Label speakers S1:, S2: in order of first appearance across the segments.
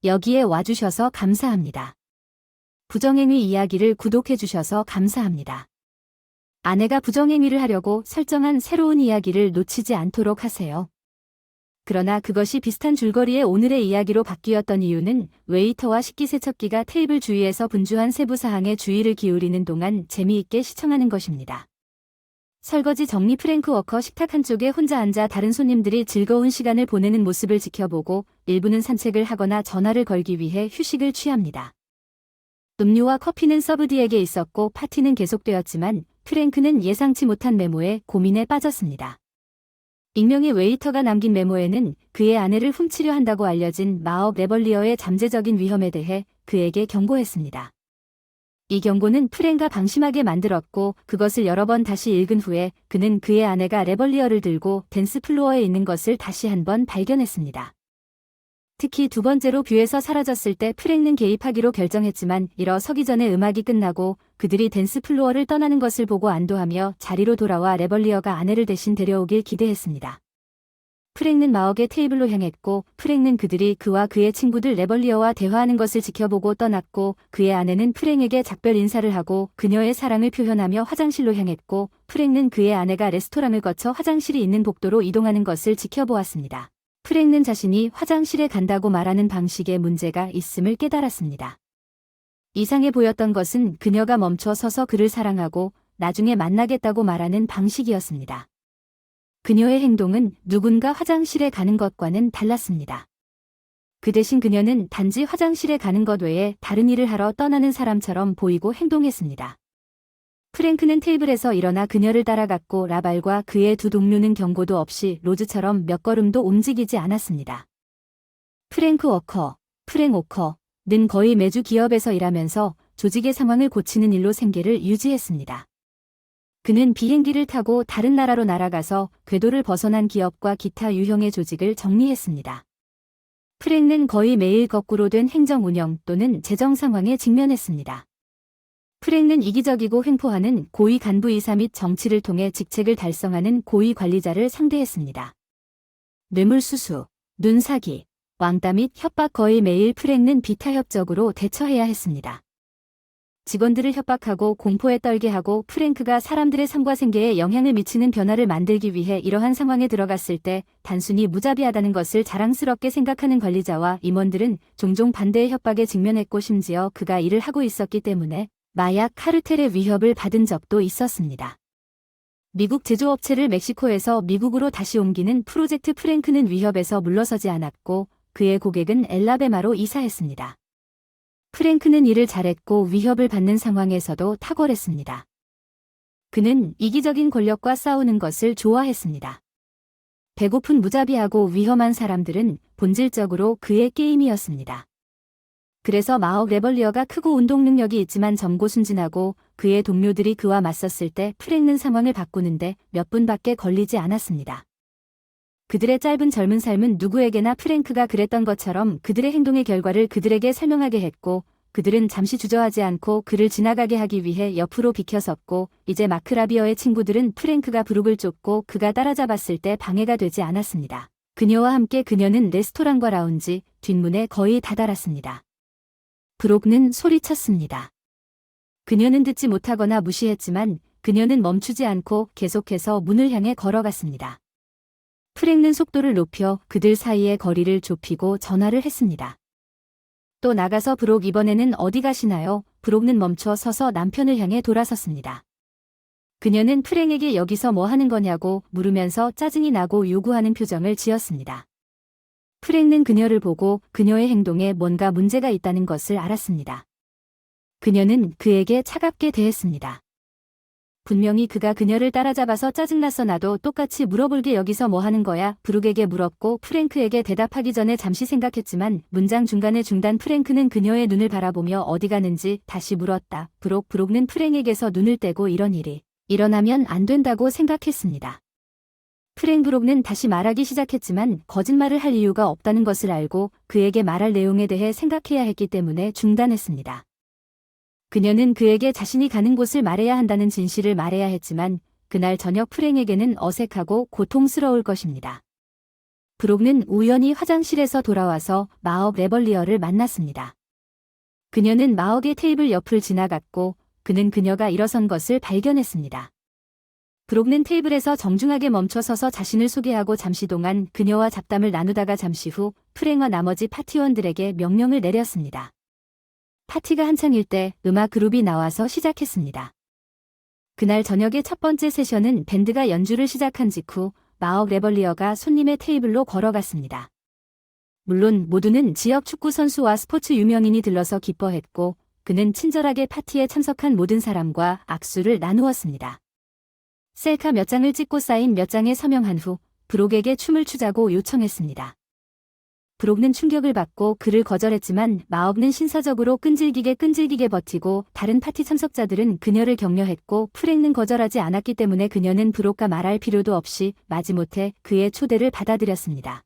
S1: 여기에 와주셔서 감사합니다. 부정행위 이야기를 구독해주셔서 감사합니다. 아내가 부정행위를 하려고 설정한 새로운 이야기를 놓치지 않도록 하세요. 그러나 그것이 비슷한 줄거리의 오늘의 이야기로 바뀌었던 이유는 웨이터와 식기세척기가 테이블 주위에서 분주한 세부사항에 주의를 기울이는 동안 재미있게 시청하는 것입니다. 설거지 정리 프랭크 워커 식탁 한쪽에 혼자 앉아 다른 손님들이 즐거운 시간을 보내는 모습을 지켜보고 일부는 산책을 하거나 전화를 걸기 위해 휴식을 취합니다. 음료와 커피는 서브디에게 있었고 파티는 계속되었지만 프랭크는 예상치 못한 메모에 고민에 빠졌습니다. 익명의 웨이터가 남긴 메모에는 그의 아내를 훔치려 한다고 알려진 마억 레벌리어의 잠재적인 위험에 대해 그에게 경고했습니다. 이 경고는 프랭크가 방심하게 만들었고 그것을 여러 번 다시 읽은 후에 그는 그의 아내가 레벌리어를 들고 댄스 플로어에 있는 것을 다시 한번 발견했습니다. 특히 두 번째로 뷰에서 사라졌을 때 프랭크는 개입하기로 결정했지만 일어서기 전에 음악이 끝나고 그들이 댄스 플로어를 떠나는 것을 보고 안도하며 자리로 돌아와 레벌리어가 아내를 대신 데려오길 기대했습니다. 프랭크는 마억의 테이블로 향했고 프랭크는 그들이 그와 그의 친구들 레벌리어와 대화하는 것을 지켜보고 떠났고 그의 아내는 프랭크에게 작별 인사를 하고 그녀의 사랑을 표현하며 화장실로 향했고 프랭크는 그의 아내가 레스토랑을 거쳐 화장실이 있는 복도로 이동하는 것을 지켜보았습니다. 프랭크는 자신이 화장실에 간다고 말하는 방식에 문제가 있음을 깨달았습니다. 이상해 보였던 것은 그녀가 멈춰 서서 그를 사랑하고 나중에 만나겠다고 말하는 방식이었습니다. 그녀의 행동은 누군가 화장실에 가는 것과는 달랐습니다. 그 대신 그녀는 단지 화장실에 가는 것 외에 다른 일을 하러 떠나는 사람처럼 보이고 행동했습니다. 프랭크는 테이블에서 일어나 그녀를 따라갔고 라발과 그의 두 동료는 경고도 없이 로즈처럼 몇 걸음도 움직이지 않았습니다. 프랭크 워커, 프랭크 워커는 거의 매주 기업에서 일하면서 조직의 상황을 고치는 일로 생계를 유지했습니다. 그는 비행기를 타고 다른 나라로 날아가서 궤도를 벗어난 기업과 기타 유형의 조직을 정리했습니다. 프랭크는 거의 매일 거꾸로 된 행정 운영 또는 재정 상황에 직면했습니다. 프랭크는 이기적이고 횡포하는 고위 간부이사 및 정치를 통해 직책을 달성하는 고위 관리자를 상대했습니다. 뇌물수수, 눈사기, 왕따 및 협박 거의 매일 프랭크는 비타협적으로 대처해야 했습니다. 직원들을 협박하고 공포에 떨게 하고 프랭크가 사람들의 삶과 생계에 영향을 미치는 변화를 만들기 위해 이러한 상황에 들어갔을 때 단순히 무자비하다는 것을 자랑스럽게 생각하는 관리자와 임원들은 종종 반대의 협박에 직면했고 심지어 그가 일을 하고 있었기 때문에 마약 카르텔의 위협을 받은 적도 있었습니다. 미국 제조업체를 멕시코에서 미국으로 다시 옮기는 프로젝트 프랭크는 위협에서 물러서지 않았고 그의 고객은 엘라베마로 이사했습니다. 프랭크는 일을 잘했고 위협을 받는 상황에서도 탁월했습니다. 그는 이기적인 권력과 싸우는 것을 좋아했습니다. 배고픈 무자비하고 위험한 사람들은 본질적으로 그의 게임이었습니다. 그래서 마억 레벌리어가 크고 운동 능력이 있지만 젊고 순진하고 그의 동료들이 그와 맞섰을 때 프랭크는 상황을 바꾸는데 몇 분밖에 걸리지 않았습니다. 그들의 짧은 젊은 삶은 누구에게나 프랭크가 그랬던 것처럼 그들의 행동의 결과를 그들에게 설명하게 했고 그들은 잠시 주저하지 않고 그를 지나가게 하기 위해 옆으로 비켜섰고 이제 마크 라비어의 친구들은 프랭크가 브룩을 쫓고 그가 따라잡았을 때 방해가 되지 않았습니다. 그녀와 함께 그녀는 레스토랑과 라운지, 뒷문에 거의 다다랐습니다. 브룩는 소리쳤습니다. 그녀는 듣지 못하거나 무시했지만 그녀는 멈추지 않고 계속해서 문을 향해 걸어갔습니다. 프랭크는 속도를 높여 그들 사이의 거리를 좁히고 전화를 했습니다. 또 나가서 브룩 이번에는 어디 가시나요? 브룩는 멈춰 서서 남편을 향해 돌아섰습니다. 그녀는 프랭크에게 여기서 뭐 하는 거냐고 물으면서 짜증이 나고 요구하는 표정을 지었습니다. 프랭크는 그녀를 보고 그녀의 행동에 뭔가 문제가 있다는 것을 알았습니다. 그녀는 그에게 차갑게 대했습니다. 분명히 그가 그녀를 따라잡아서 짜증나서 나도 똑같이 물어볼게 여기서 뭐 하는 거야? 브룩에게 물었고 프랭크에게 대답하기 전에 잠시 생각했지만 문장 중간에 중단 프랭크는 그녀의 눈을 바라보며 어디 가는지 다시 물었다. 브룩는 프랭크에게서 눈을 떼고 이런 일이 일어나면 안 된다고 생각했습니다. 브룩는 다시 말하기 시작했지만 거짓말을 할 이유가 없다는 것을 알고 그에게 말할 내용에 대해 생각해야 했기 때문에 중단했습니다. 그녀는 그에게 자신이 가는 곳을 말해야 한다는 진실을 말해야 했지만 그날 저녁 프랭크에게는 어색하고 고통스러울 것입니다. 브록는 우연히 화장실에서 돌아와서 마억 레벌리어를 만났습니다. 그녀는 마억의 테이블 옆을 지나갔고 그는 그녀가 일어선 것을 발견했습니다. 브록는 테이블에서 정중하게 멈춰 서서 자신을 소개하고 잠시 동안 그녀와 잡담을 나누다가 잠시 후 프랭과 나머지 파티원들에게 명령을 내렸습니다. 파티가 한창일 때 음악 그룹이 나와서 시작했습니다. 그날 저녁의 첫 번째 세션은 밴드가 연주를 시작한 직후 마억 레벌리어가 손님의 테이블로 걸어갔습니다. 물론 모두는 지역 축구 선수와 스포츠 유명인이 들러서 기뻐했고 그는 친절하게 파티에 참석한 모든 사람과 악수를 나누었습니다. 셀카 몇 장을 찍고 사인 몇 장에 서명한 후 브록에게 춤을 추자고 요청했습니다. 브록는 충격을 받고 그를 거절했지만 마억는 신사적으로 끈질기게 버티고 다른 파티 참석자들은 그녀를 격려했고 프랭는 거절하지 않았기 때문에 그녀는 브록과 말할 필요도 없이 마지못해 그의 초대를 받아들였습니다.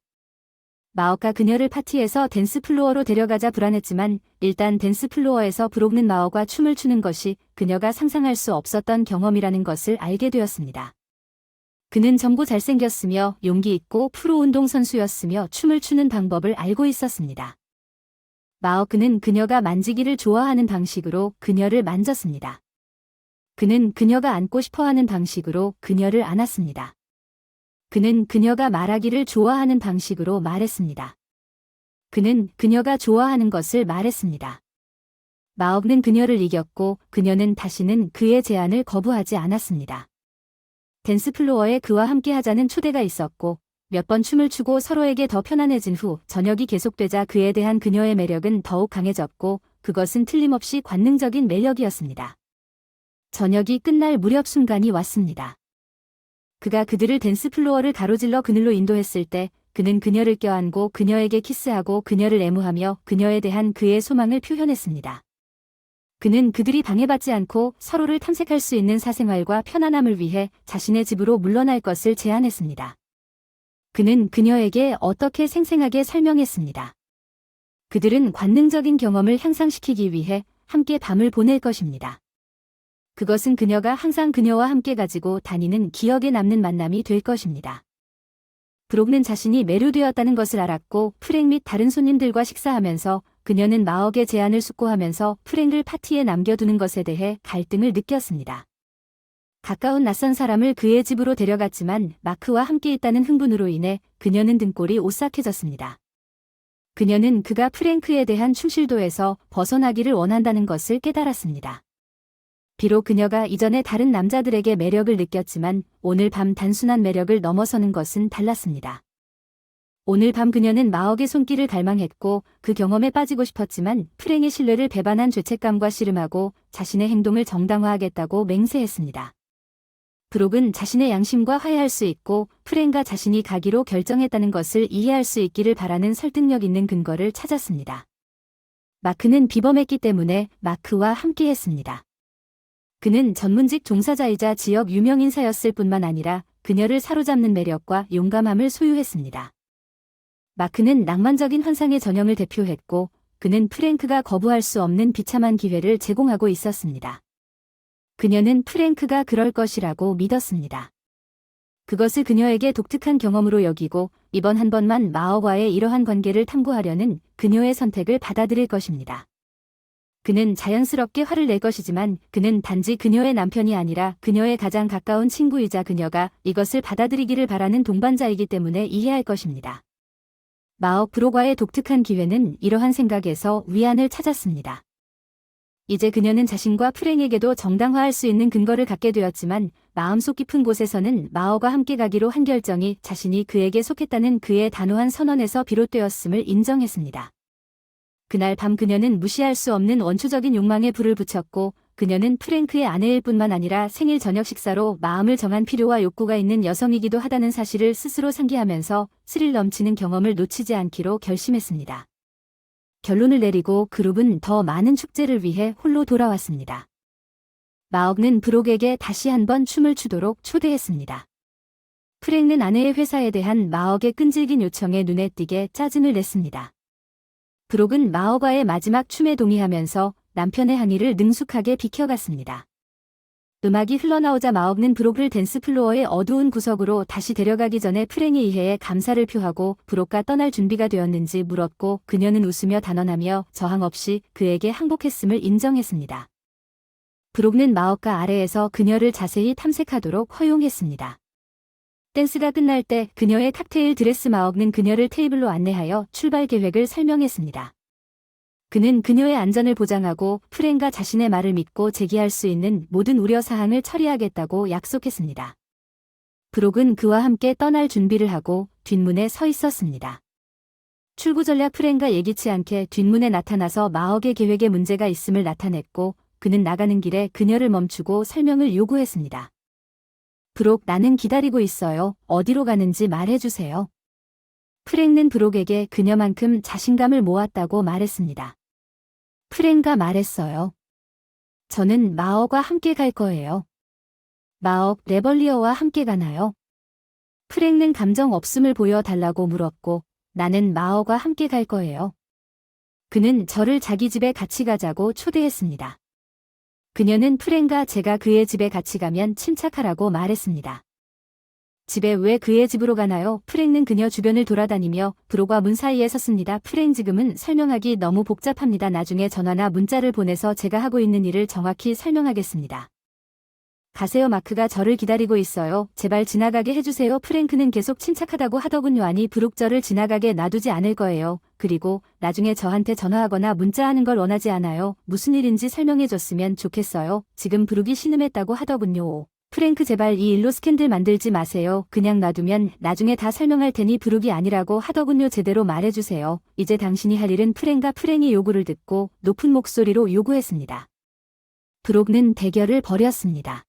S1: 마억과 그녀를 파티에서 댄스 플로어로 데려가자 불안했지만 일단 댄스 플로어에서 브록는 마억과 춤을 추는 것이 그녀가 상상할 수 없었던 경험이라는 것을 알게 되었습니다. 그는 젊고 잘생겼으며 용기 있고 프로 운동 선수였으며 춤을 추는 방법을 알고 있었습니다. 마억은 그녀가 만지기를 좋아하는 방식으로 그녀를 만졌습니다. 그는 그녀가 안고 싶어하는 방식으로 그녀를 안았습니다. 그는 그녀가 말하기를 좋아하는 방식으로 말했습니다. 그는 그녀가 좋아하는 것을 말했습니다. 마억는 그녀를 이겼고 그녀는 다시는 그의 제안을 거부하지 않았습니다. 댄스 플로어에 그와 함께 하자는 초대가 있었고 몇 번 춤을 추고 서로에게 더 편안해진 후 저녁이 계속되자 그에 대한 그녀의 매력은 더욱 강해졌고 그것은 틀림없이 관능적인 매력이었습니다. 저녁이 끝날 무렵 순간이 왔습니다. 그가 그들을 댄스 플로어를 가로질러 그늘로 인도했을 때 그는 그녀를 껴안고 그녀에게 키스하고 그녀를 애무하며 그녀에 대한 그의 소망을 표현했습니다. 그는 그들이 방해받지 않고 서로를 탐색할 수 있는 사생활과 편안함을 위해 자신의 집으로 물러날 것을 제안했습니다. 그는 그녀에게 어떻게 생생하게 설명했습니다. 그들은 관능적인 경험을 향상시키기 위해 함께 밤을 보낼 것입니다. 그것은 그녀가 항상 그녀와 함께 가지고 다니는 기억에 남는 만남이 될 것입니다. 브록는 자신이 매료되었다는 것을 알았고 프랭 및 다른 손님들과 식사하면서 그녀는 마억의 제안을 숙고하면서 프랭을 파티에 남겨두는 것에 대해 갈등을 느꼈습니다. 가까운 낯선 사람을 그의 집으로 데려갔지만 마크와 함께 있다는 흥분으로 인해 그녀는 등골이 오싹해졌습니다. 그녀는 그가 프랭크에 대한 충실도에서 벗어나기를 원한다는 것을 깨달았습니다. 비록 그녀가 이전에 다른 남자들에게 매력을 느꼈지만 오늘 밤 단순한 매력을 넘어서는 것은 달랐습니다. 오늘 밤 그녀는 마억의 손길을 갈망했고 그 경험에 빠지고 싶었지만 프랭의 신뢰를 배반한 죄책감과 씨름하고 자신의 행동을 정당화하겠다고 맹세했습니다. 브록은 자신의 양심과 화해할 수 있고 프랭과 자신이 가기로 결정했다는 것을 이해할 수 있기를 바라는 설득력 있는 근거를 찾았습니다. 마크는 비범했기 때문에 마크와 함께했습니다. 그는 전문직 종사자이자 지역 유명인사였을 뿐만 아니라 그녀를 사로잡는 매력과 용감함을 소유했습니다. 마크는 낭만적인 환상의 전형을 대표했고 그는 프랭크가 거부할 수 없는 비참한 기회를 제공하고 있었습니다. 그녀는 프랭크가 그럴 것이라고 믿었습니다. 그것을 그녀에게 독특한 경험으로 여기고 이번 한 번만 마억과의 이러한 관계를 탐구하려는 그녀의 선택을 받아들일 것입니다. 그는 자연스럽게 화를 낼 것이지만 그는 단지 그녀의 남편이 아니라 그녀의 가장 가까운 친구이자 그녀가 이것을 받아들이기를 바라는 동반자이기 때문에 이해할 것입니다. 마억 브록과의 독특한 기회는 이러한 생각에서 위안을 찾았습니다. 이제 그녀는 자신과 프랭에게도 정당화할 수 있는 근거를 갖게 되었지만 마음속 깊은 곳에서는 마억과 함께 가기로 한 결정이 자신이 그에게 속했다는 그의 단호한 선언에서 비롯되었음을 인정했습니다. 그날 밤 그녀는 무시할 수 없는 원초적인 욕망에 불을 붙였고 그녀는 프랭크의 아내일 뿐만 아니라 생일 저녁 식사로 마음을 정한 필요와 욕구가 있는 여성이기도 하다는 사실을 스스로 상기하면서 스릴 넘치는 경험을 놓치지 않기로 결심했습니다. 결론을 내리고 그룹은 더 많은 축제를 위해 홀로 돌아왔습니다. 마억는 브록에게 다시 한번 춤을 추도록 초대했습니다. 프랭은 아내의 회사에 대한 마억의 끈질긴 요청에 눈에 띄게 짜증을 냈습니다. 브록은 마억과의 마지막 춤에 동의하면서 남편의 항의를 능숙하게 비켜갔습니다. 음악이 흘러나오자 마옥는 브록을 댄스 플로어의 어두운 구석으로 다시 데려가기 전에 프랭의 이해에 감사를 표하고 브록과 떠날 준비가 되었는지 물었고 그녀는 웃으며 단언하며 저항 없이 그에게 항복했음을 인정했습니다. 브록은 마옥과 아래에서 그녀를 자세히 탐색하도록 허용했습니다. 댄스가 끝날 때 그녀의 칵테일 드레스 마옥는 그녀를 테이블로 안내하여 출발 계획을 설명했습니다. 그는 그녀의 안전을 보장하고 프랭과 자신의 말을 믿고 제기할 수 있는 모든 우려사항을 처리하겠다고 약속했습니다. 브록은 그와 함께 떠날 준비를 하고 뒷문에 서 있었습니다. 출구 전략 프랭과 예기치 않게 뒷문에 나타나서 마옥의 계획에 문제가 있음을 나타냈고 그는 나가는 길에 그녀를 멈추고 설명을 요구했습니다. 브록, 나는 기다리고 있어요. 어디로 가는지 말해주세요. 프랭은 브록에게 그녀만큼 자신감을 모았다고 말했습니다. 프랭가 말했어요. 저는 마어과 함께 갈 거예요. 마어, 레벌리어와 함께 가나요? 프랭은 감정 없음을 보여달라고 물었고 나는 마어과 함께 갈 거예요. 그는 저를 자기 집에 같이 가자고 초대했습니다. 그녀는 프랭과 제가 그의 집에 같이 가면 침착하라고 말했습니다. 집에 왜 그의 집으로 가나요? 프랭은 그녀 주변을 돌아다니며 브록과 문 사이에 섰습니다. 프랭 지금은 설명하기 너무 복잡합니다. 나중에 전화나 문자를 보내서 제가 하고 있는 일을 정확히 설명하겠습니다. 가세요. 마크가 저를 기다리고 있어요. 제발 지나가게 해주세요. 프랭크는 계속 침착하다고 하더군요. 아니 브록 저를 지나가게 놔두지 않을 거예요. 그리고 나중에 저한테 전화하거나 문자하는 걸 원하지 않아요. 무슨 일인지 설명해줬으면 좋겠어요. 지금 브룩이 신음했다고 하더군요. 프랭크 제발 이 일로 스캔들 만들지 마세요. 그냥 놔두면 나중에 다 설명할 테니 브룩이 아니라고 하더군요. 제대로 말해주세요. 이제 당신이 할 일은 프랭과 프랭의 요구를 듣고 높은 목소리로 요구했습니다. 브록은 대결을 벌였습니다.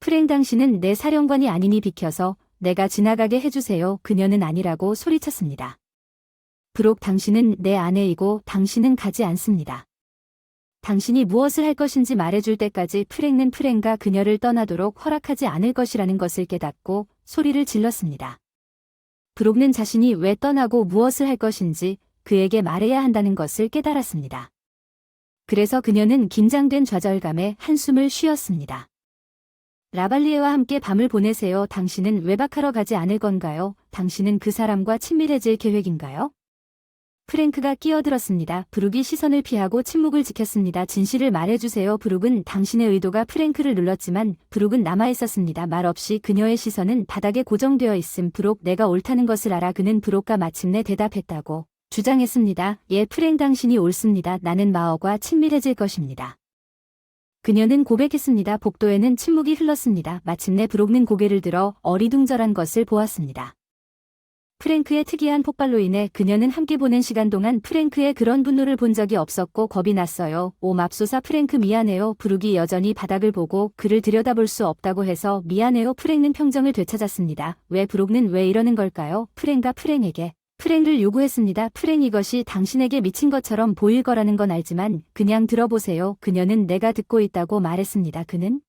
S1: 프랭 당신은 내 사령관이 아니니 비켜서 내가 지나가게 해주세요. 그녀는 아니라고 소리쳤습니다. 브록 당신은 내 아내이고 당신은 가지 않습니다. 당신이 무엇을 할 것인지 말해줄 때까지 프랭은 프랭과 그녀를 떠나도록 허락하지 않을 것이라는 것을 깨닫고 소리를 질렀습니다. 브록은 자신이 왜 떠나고 무엇을 할 것인지 그에게 말해야 한다는 것을 깨달았습니다. 그래서 그녀는 긴장된 좌절감에 한숨을 쉬었습니다. 라발리에와 함께 밤을 보내세요. 당신은 외박하러 가지 않을 건가요? 당신은 그 사람과 친밀해질 계획인가요? 프랭크가 끼어들었습니다. 브룩이 시선을 피하고 침묵을 지켰습니다. 진실을 말해주세요. 브룩은 당신의 의도가 프랭크를 눌렀지만 브룩은 남아있었습니다. 말없이 그녀의 시선은 바닥에 고정되어 있음. 브룩, 내가 옳다는 것을 알아. 그는 브룩과 마침내 대답했다고 주장했습니다. 예, 프랭 당신이 옳습니다. 나는 마어과 친밀해질 것입니다. 그녀는 고백했습니다. 복도에는 침묵이 흘렀습니다. 마침내 브룩은 고개를 들어 어리둥절한 것을 보았습니다. 프랭크의 특이한 폭발로 인해 그녀는 함께 보낸 시간 동안 프랭크의 그런 분노를 본 적이 없었고 겁이 났어요. 오 맙소사 프랭크 미안해요. 브룩이 여전히 바닥을 보고 그를 들여다볼 수 없다고 해서 미안해요. 프랭은 평정을 되찾았습니다. 왜 브룩은 왜 이러는 걸까요? 프랭과 프랭에게 프랭을 요구했습니다. 프랭 이것이 당신에게 미친 것처럼 보일 거라는 건 알지만 그냥 들어보세요. 그녀는 내가 듣고 있다고 말했습니다. 그는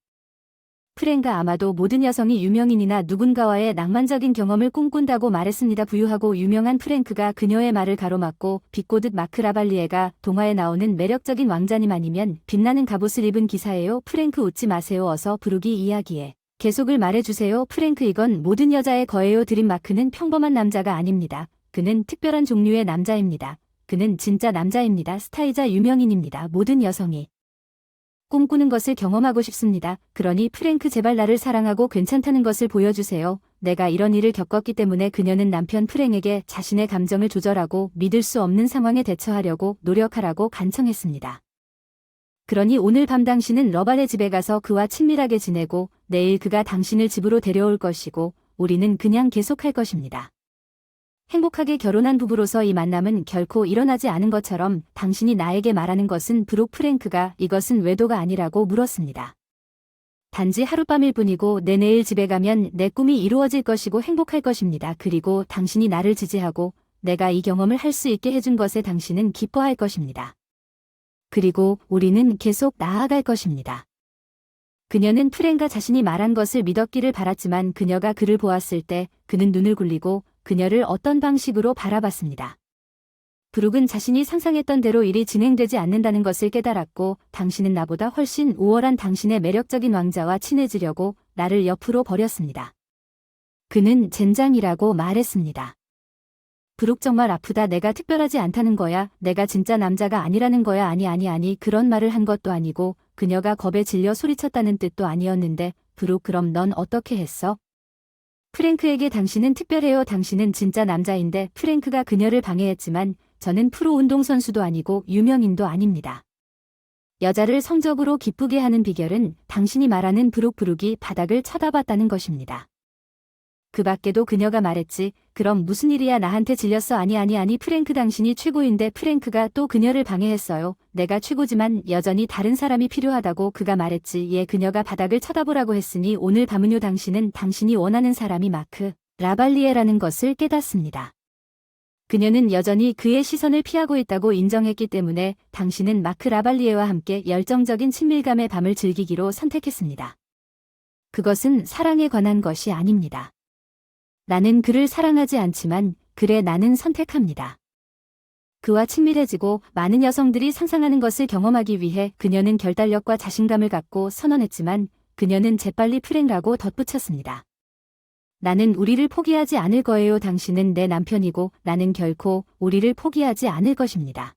S1: 프랭가 아마도 모든 여성이 유명인이나 누군가와의 낭만적인 경험을 꿈꾼다고 말했습니다. 부유하고 유명한 프랭크가 그녀의 말을 가로막고 비꼬듯 마크 라발리에가 동화에 나오는 매력적인 왕자님 아니면 빛나는 갑옷을 입은 기사예요. 프랭크 웃지 마세요. 어서 브룩이 이야기에 계속을 말해주세요. 프랭크 이건 모든 여자의 거예요. 드림 마크는 평범한 남자가 아닙니다. 그는 특별한 종류의 남자입니다. 그는 진짜 남자입니다. 스타이자 유명인입니다. 모든 여성이 꿈꾸는 것을 경험하고 싶습니다. 그러니 프랭크 제발 나를 사랑하고 괜찮다는 것을 보여주세요. 내가 이런 일을 겪었기 때문에 그녀는 남편 프랭에게 자신의 감정을 조절하고 믿을 수 없는 상황에 대처하려고 노력하라고 간청했습니다. 그러니 오늘 밤 당신은 러발의 집에 가서 그와 친밀하게 지내고 내일 그가 당신을 집으로 데려올 것이고 우리는 그냥 계속할 것입니다. 행복하게 결혼한 부부로서 이 만남은 결코 일어나지 않은 것처럼 당신이 나에게 말하는 것은 브룩 프랭크가 이것은 외도가 아니라고 물었습니다. 단지 하룻밤일 뿐이고 내 내일 집에 가면 내 꿈이 이루어질 것이고 행복할 것입니다. 그리고 당신이 나를 지지하고 내가 이 경험을 할 수 있게 해준 것에 당신은 기뻐할 것입니다. 그리고 우리는 계속 나아갈 것입니다. 그녀는 프랭과 자신이 말한 것을 믿었기를 바랐지만 그녀가 그를 보았을 때 그는 눈을 굴리고 그녀를 어떤 방식으로 바라봤습니다. 브룩은 자신이 상상했던 대로 일이 진행되지 않는다는 것을 깨달았고, 당신은 나보다 훨씬 우월한 당신의 매력적인 왕자와 친해지려고 나를 옆으로 버렸습니다. 그는 젠장이라고 말했습니다. 브룩 정말 아프다. 내가 특별하지 않다는 거야. 내가 진짜 남자가 아니라는 거야. 아니, 그런 말을 한 것도 아니고 그녀가 겁에 질려 소리쳤다는 뜻도 아니었는데, 브룩 그럼 넌 어떻게 했어? 프랭크에게 당신은 특별해요. 당신은 진짜 남자인데 프랭크가 그녀를 방해했지만 저는 프로 운동선수도 아니고 유명인도 아닙니다. 여자를 성적으로 기쁘게 하는 비결은 당신이 말하는 브룩이 바닥을 쳐다봤다는 것입니다. 그 밖에도 그녀가 말했지. 그럼 무슨 일이야. 나한테 질렸어. 아니, 프랭크 당신이 최고인데 프랭크가 또 그녀를 방해했어요. 내가 최고지만 여전히 다른 사람이 필요하다고 그가 말했지. 예, 그녀가 바닥을 쳐다보라고 했으니 오늘 밤은요. 당신은 당신이 원하는 사람이 마크 라발리에라는 것을 깨닫습니다. 그녀는 여전히 그의 시선을 피하고 있다고 인정했기 때문에 당신은 마크 라발리에와 함께 열정적인 친밀감의 밤을 즐기기로 선택했습니다. 그것은 사랑에 관한 것이 아닙니다. 나는 그를 사랑하지 않지만 그래 나는 선택합니다. 그와 친밀해지고 많은 여성들이 상상하는 것을 경험하기 위해 그녀는 결단력과 자신감을 갖고 선언했지만 그녀는 재빨리 프랭라고 덧붙였습니다. 나는 우리를 포기하지 않을 거예요. 당신은 내 남편이고 나는 결코 우리를 포기하지 않을 것입니다.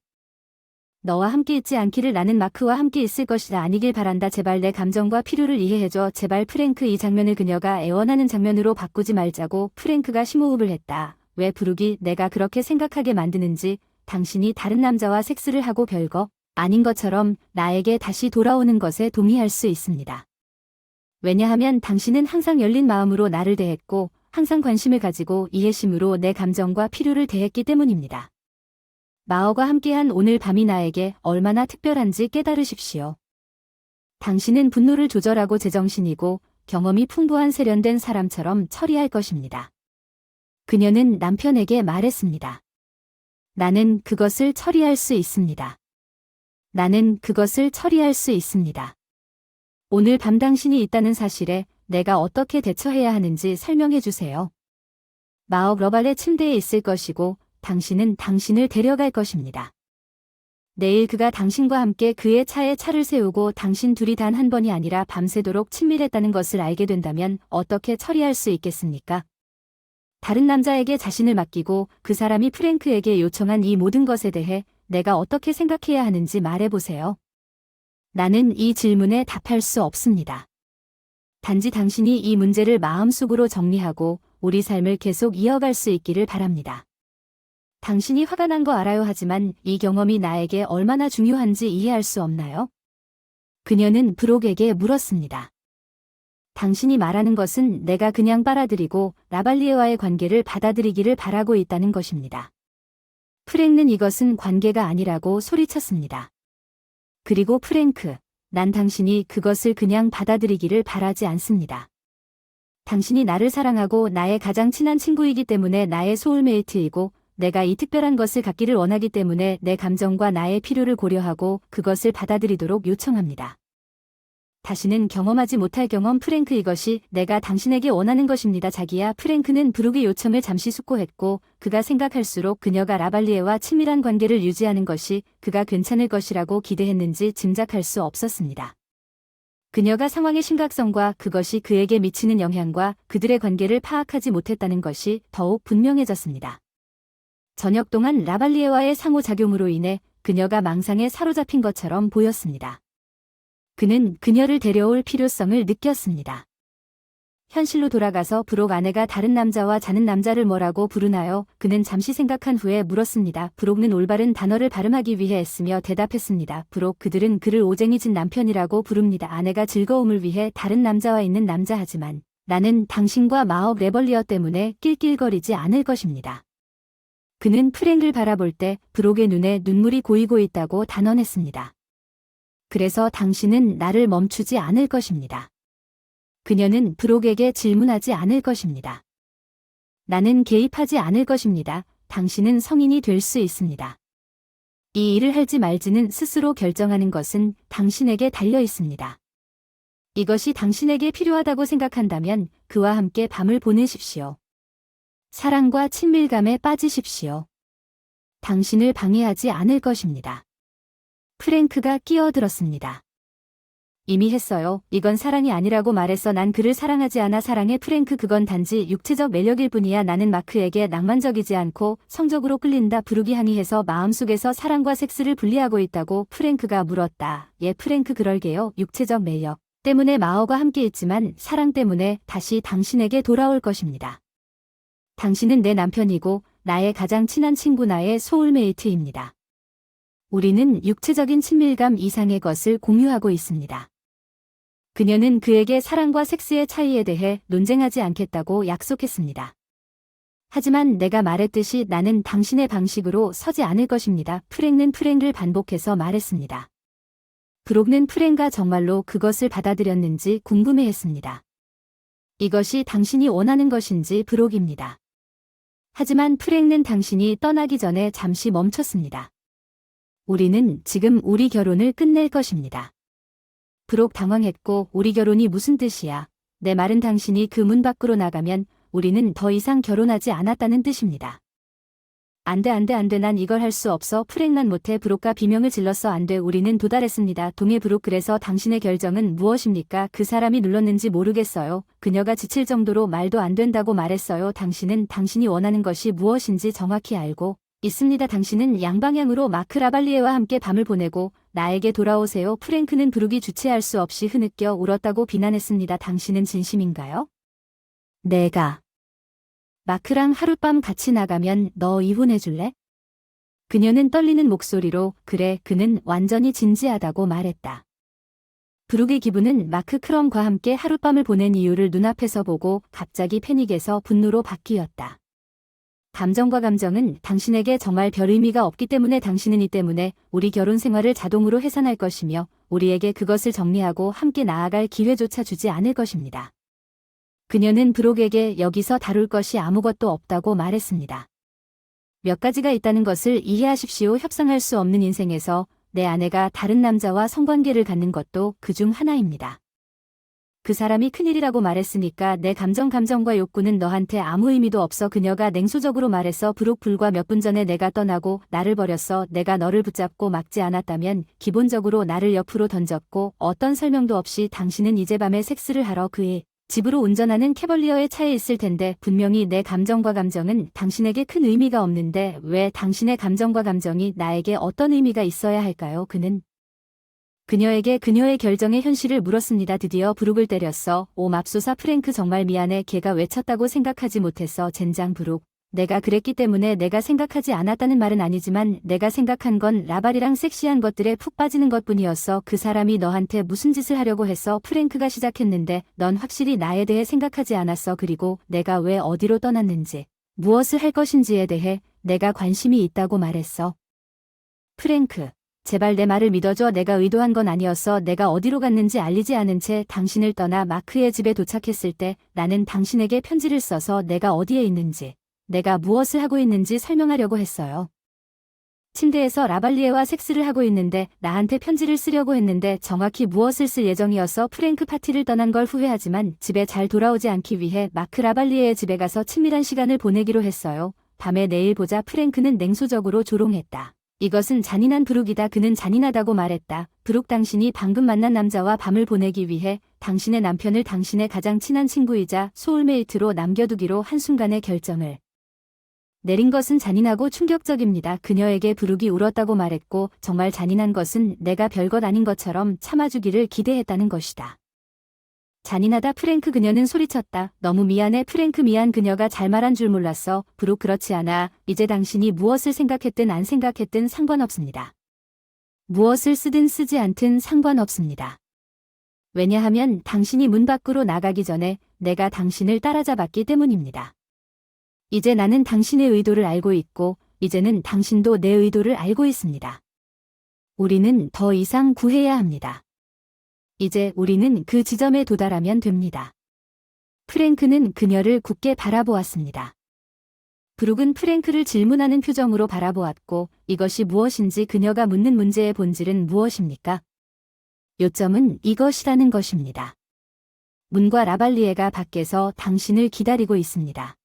S1: 너와 함께 있지 않기를 나는 마크와 함께 있을 것이다. 아니길 바란다. 제발 내 감정과 필요를 이해해줘. 제발 프랭크. 이 장면을 그녀가 애원하는 장면으로 바꾸지 말자고. 프랭크가 심호흡을 했다. 왜 브룩이 내가 그렇게 생각하게 만드는지, 당신이 다른 남자와 섹스를 하고 별거 아닌 것처럼 나에게 다시 돌아오는 것에 동의할 수 있습니다. 왜냐하면 당신은 항상 열린 마음으로 나를 대했고 항상 관심을 가지고 이해심으로 내 감정과 필요를 대했기 때문입니다. 마어가 함께한 오늘 밤이 나에게 얼마나 특별한지 깨달으십시오. 당신은 분노를 조절하고 제정신이고 경험이 풍부한 세련된 사람처럼 처리할 것입니다. 그녀는 남편에게 말했습니다. 나는 그것을 처리할 수 있습니다. 나는 그것을 처리할 수 있습니다. 오늘 밤 당신이 있다는 사실에 내가 어떻게 대처해야 하는지 설명해 주세요. 마어 러발의 침대에 있을 것이고 당신은 당신을 데려갈 것입니다. 내일 그가 당신과 함께 그의 차에 차를 세우고 당신 둘이 단 한 번이 아니라 밤새도록 친밀했다는 것을 알게 된다면 어떻게 처리할 수 있겠습니까? 다른 남자에게 자신을 맡기고 그 사람이 프랭크에게 요청한 이 모든 것에 대해 내가 어떻게 생각해야 하는지 말해보세요. 나는 이 질문에 답할 수 없습니다. 단지 당신이 이 문제를 마음속으로 정리하고 우리 삶을 계속 이어갈 수 있기를 바랍니다. 당신이 화가 난 거 알아요. 하지만 이 경험이 나에게 얼마나 중요한지 이해할 수 없나요? 그녀는 브록에게 물었습니다. 당신이 말하는 것은 내가 그냥 빨아들이고 라발리에와의 관계를 받아들이기를 바라고 있다는 것입니다. 프랭크는 이것은 관계가 아니라고 소리쳤습니다. 그리고 프랭크, 난 당신이 그것을 그냥 받아들이기를 바라지 않습니다. 당신이 나를 사랑하고 나의 가장 친한 친구이기 때문에 나의 소울메이트이고 내가 이 특별한 것을 갖기를 원하기 때문에 내 감정과 나의 필요를 고려하고 그것을 받아들이도록 요청합니다. 다시는 경험하지 못할 경험. 프랭크, 이것이 내가 당신에게 원하는 것입니다. 자기야. 프랭크는 브룩의 요청을 잠시 숙고했고 그가 생각할수록 그녀가 라발리에와 친밀한 관계를 유지하는 것이 그가 괜찮을 것이라고 기대했는지 짐작할 수 없었습니다. 그녀가 상황의 심각성과 그것이 그에게 미치는 영향과 그들의 관계를 파악하지 못했다는 것이 더욱 분명해졌습니다. 저녁 동안 라발리에와의 상호작용으로 인해 그녀가 망상에 사로잡힌 것처럼 보였습니다. 그는 그녀를 데려올 필요성을 느꼈습니다. 현실로 돌아가서 브록 아내가 다른 남자와 자는 남자를 뭐라고 부르나요? 그는 잠시 생각한 후에 물었습니다. 브록는 올바른 단어를 발음하기 위해 애쓰며 대답했습니다. 브록, 그들은 그를 오쟁이진 남편이라고 부릅니다. 아내가 즐거움을 위해 다른 남자와 있는 남자. 하지만 나는 당신과 마어 레벌리어 때문에 낄낄거리지 않을 것입니다. 그는 프랭크를 바라볼 때 브록의 눈에 눈물이 고이고 있다고 단언했습니다. 그래서 당신은 나를 멈추지 않을 것입니다. 그녀는 브록에게 질문하지 않을 것입니다. 나는 개입하지 않을 것입니다. 당신은 성인이 될 수 있습니다. 이 일을 할지 말지는 스스로 결정하는 것은 당신에게 달려 있습니다. 이것이 당신에게 필요하다고 생각한다면 그와 함께 밤을 보내십시오. 사랑과 친밀감에 빠지십시오. 당신을 방해하지 않을 것입니다. 프랭크가 끼어들었습니다. 이미 했어요. 이건 사랑이 아니라고 말했어. 난 그를 사랑하지 않아. 사랑해. 프랭크, 그건 단지 육체적 매력일 뿐이야. 나는 마크에게 낭만적이지 않고 성적으로 끌린다. 브룩이 항의해서 마음속에서 사랑과 섹스를 분리하고 있다고 프랭크가 물었다. 예, 프랭크, 그럴게요. 육체적 매력 때문에 마어가 함께 있지만 사랑 때문에 다시 당신에게 돌아올 것입니다. 당신은 내 남편이고 나의 가장 친한 친구, 나의 소울메이트입니다. 우리는 육체적인 친밀감 이상의 것을 공유하고 있습니다. 그녀는 그에게 사랑과 섹스의 차이에 대해 논쟁하지 않겠다고 약속했습니다. 하지만 내가 말했듯이 나는 당신의 방식으로 서지 않을 것입니다. 프랭크를 반복해서 말했습니다. 브룩는 프랭크가 정말로 그것을 받아들였는지 궁금해했습니다. 이것이 당신이 원하는 것인지 브룩입니다. 하지만 프랭크는 당신이 떠나기 전에 잠시 멈췄습니다. 우리는 지금 우리 결혼을 끝낼 것입니다. 브룩 당황했고, 우리 결혼이 무슨 뜻이야? 내 말은 당신이 그 문 밖으로 나가면 우리는 더 이상 결혼하지 않았다는 뜻입니다. 안 돼. 난 이걸 할 수 없어. 프랭크, 난 못해. 브룩과 비명을 질렀어. 안 돼. 우리는 도달했습니다. 동해. 브룩, 그래서 당신의 결정은 무엇입니까? 그 사람이 눌렀는지 모르겠어요. 그녀가 지칠 정도로 말도 안 된다고 말했어요. 당신은 당신이 원하는 것이 무엇인지 정확히 알고 있습니다. 당신은 양방향으로 마크 라발리에와 함께 밤을 보내고 나에게 돌아오세요. 프랭크는 브룩이 주체할 수 없이 흐느껴 울었다고 비난했습니다. 당신은 진심인가요? 내가 마크랑 하룻밤 같이 나가면 너 이혼해줄래? 그녀는 떨리는 목소리로 그래, 그는 완전히 진지하다고 말했다. 브룩의 기분은 마크 크럼과 함께 하룻밤을 보낸 이유를 눈앞에서 보고 갑자기 패닉에서 분노로 바뀌었다. 감정과 감정은 당신에게 정말 별 의미가 없기 때문에 당신은 이 때문에 우리 결혼 생활을 자동으로 해산할 것이며 우리에게 그것을 정리하고 함께 나아갈 기회조차 주지 않을 것입니다. 그녀는 브룩에게 여기서 다룰 것이 아무것도 없다고 말했습니다. 몇 가지가 있다는 것을 이해하십시오. 협상할 수 없는 인생에서 내 아내가 다른 남자와 성관계를 갖는 것도 그중 하나입니다. 그 사람이 큰일이라고 말했으니까 내 감정과 욕구는 너한테 아무 의미도 없어. 그녀가 냉소적으로 말했어. 브룩, 불과 몇 분 전에 내가 떠나고 나를 버렸어. 내가 너를 붙잡고 막지 않았다면 기본적으로 나를 옆으로 던졌고 어떤 설명도 없이 당신은 이제 밤에 섹스를 하러 그의 집으로 운전하는 캐벌리어의 차에 있을 텐데 분명히 내 감정과 감정은 당신에게 큰 의미가 없는데 왜 당신의 감정과 감정이 나에게 어떤 의미가 있어야 할까요? 그는 그녀에게 그녀의 결정의 현실을 물었습니다. 드디어 브룩을 때렸어. 오 맙소사. 프랭크, 정말 미안해. 걔가 외쳤다고 생각하지 못했어. 젠장. 브룩, 내가 그랬기 때문에 내가 생각하지 않았다는 말은 아니지만 내가 생각한 건 라발이랑 섹시한 것들에 푹 빠지는 것뿐이었어. 그 사람이 너한테 무슨 짓을 하려고 했어? 프랭크가 시작했는데 넌 확실히 나에 대해 생각하지 않았어. 그리고 내가 왜 어디로 떠났는지 무엇을 할 것인지에 대해 내가 관심이 있다고 말했어. 프랭크, 제발 내 말을 믿어줘. 내가 의도한 건 아니었어. 내가 어디로 갔는지 알리지 않은 채 당신을 떠나 마크의 집에 도착했을 때 나는 당신에게 편지를 써서 내가 어디에 있는지, 내가 무엇을 하고 있는지 설명하려고 했어요. 침대에서 라발리에와 섹스를 하고 있는데 나한테 편지를 쓰려고 했는데 정확히 무엇을 쓸 예정이어서 프랭크 파티를 떠난 걸 후회하지만 집에 잘 돌아오지 않기 위해 마크 라발리에의 집에 가서 친밀한 시간을 보내기로 했어요. 밤에 내일 보자. 프랭크는 냉소적으로 조롱했다. 이것은 잔인한 브룩이다. 그는 잔인하다고 말했다. 브룩, 당신이 방금 만난 남자와 밤을 보내기 위해 당신의 남편을 당신의 가장 친한 친구이자 소울메이트로 남겨두기로 한순간의 결정을 내린 것은 잔인하고 충격적입니다. 그녀에게 브룩이 울었다고 말했고 정말 잔인한 것은 내가 별것 아닌 것처럼 참아주기를 기대했다는 것이다. 잔인하다. 프랭크, 그녀는 소리쳤다. 너무 미안해. 프랭크, 미안. 그녀가 잘 말한 줄 몰랐어. 브룩, 그렇지 않아. 이제 당신이 무엇을 생각했든 안 생각했든 상관없습니다. 무엇을 쓰든 쓰지 않든 상관없습니다. 왜냐하면 당신이 문 밖으로 나가기 전에 내가 당신을 따라잡았기 때문입니다. 이제 나는 당신의 의도를 알고 있고 이제는 당신도 내 의도를 알고 있습니다. 우리는 더 이상 구해야 합니다. 이제 우리는 그 지점에 도달하면 됩니다. 프랭크는 그녀를 굳게 바라보았습니다. 브룩은 프랭크를 질문하는 표정으로 바라보았고 이것이 무엇인지 그녀가 묻는 문제의 본질은 무엇입니까? 요점은 이것이라는 것입니다. 문과 라발리에가 밖에서 당신을 기다리고 있습니다.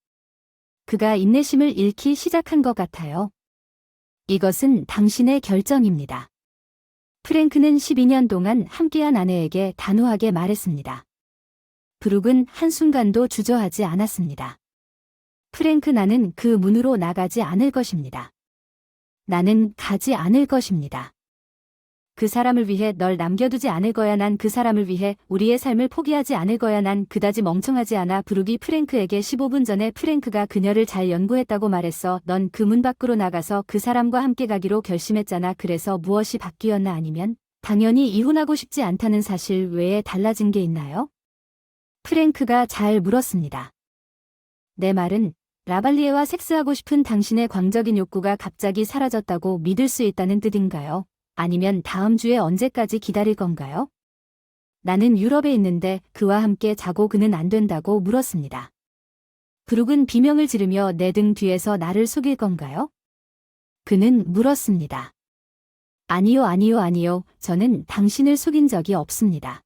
S1: 그가 인내심을 잃기 시작한 것 같아요. 이것은 당신의 결정입니다. 프랭크는 12년 동안 함께한 아내에게 단호하게 말했습니다. 브룩은 한순간도 주저하지 않았습니다. 프랭크, 나는 그 문으로 나가지 않을 것입니다. 나는 가지 않을 것입니다. 그 사람을 위해 널 남겨두지 않을 거야. 난 그 사람을 위해 우리의 삶을 포기하지 않을 거야. 난 그다지 멍청하지 않아. 브룩이 프랭크에게 15분 전에 프랭크가 그녀를 잘 연구했다고 말했어. 넌 그 문 밖으로 나가서 그 사람과 함께 가기로 결심했잖아. 그래서 무엇이 바뀌었나? 아니면 당연히 이혼하고 싶지 않다는 사실 외에 달라진 게 있나요? 프랭크가 잘 물었습니다. 내 말은 라발리에와 섹스하고 싶은 당신의 광적인 욕구가 갑자기 사라졌다고 믿을 수 있다는 뜻인가요? 아니면 다음 주에 언제까지 기다릴 건가요? 나는 유럽에 있는데 그와 함께 자고 그는 안 된다고 물었습니다. 브룩은 비명을 지르며 내 등 뒤에서 나를 속일 건가요? 그는 물었습니다. 아니요, 아니요, 아니요. 저는 당신을 속인 적이 없습니다.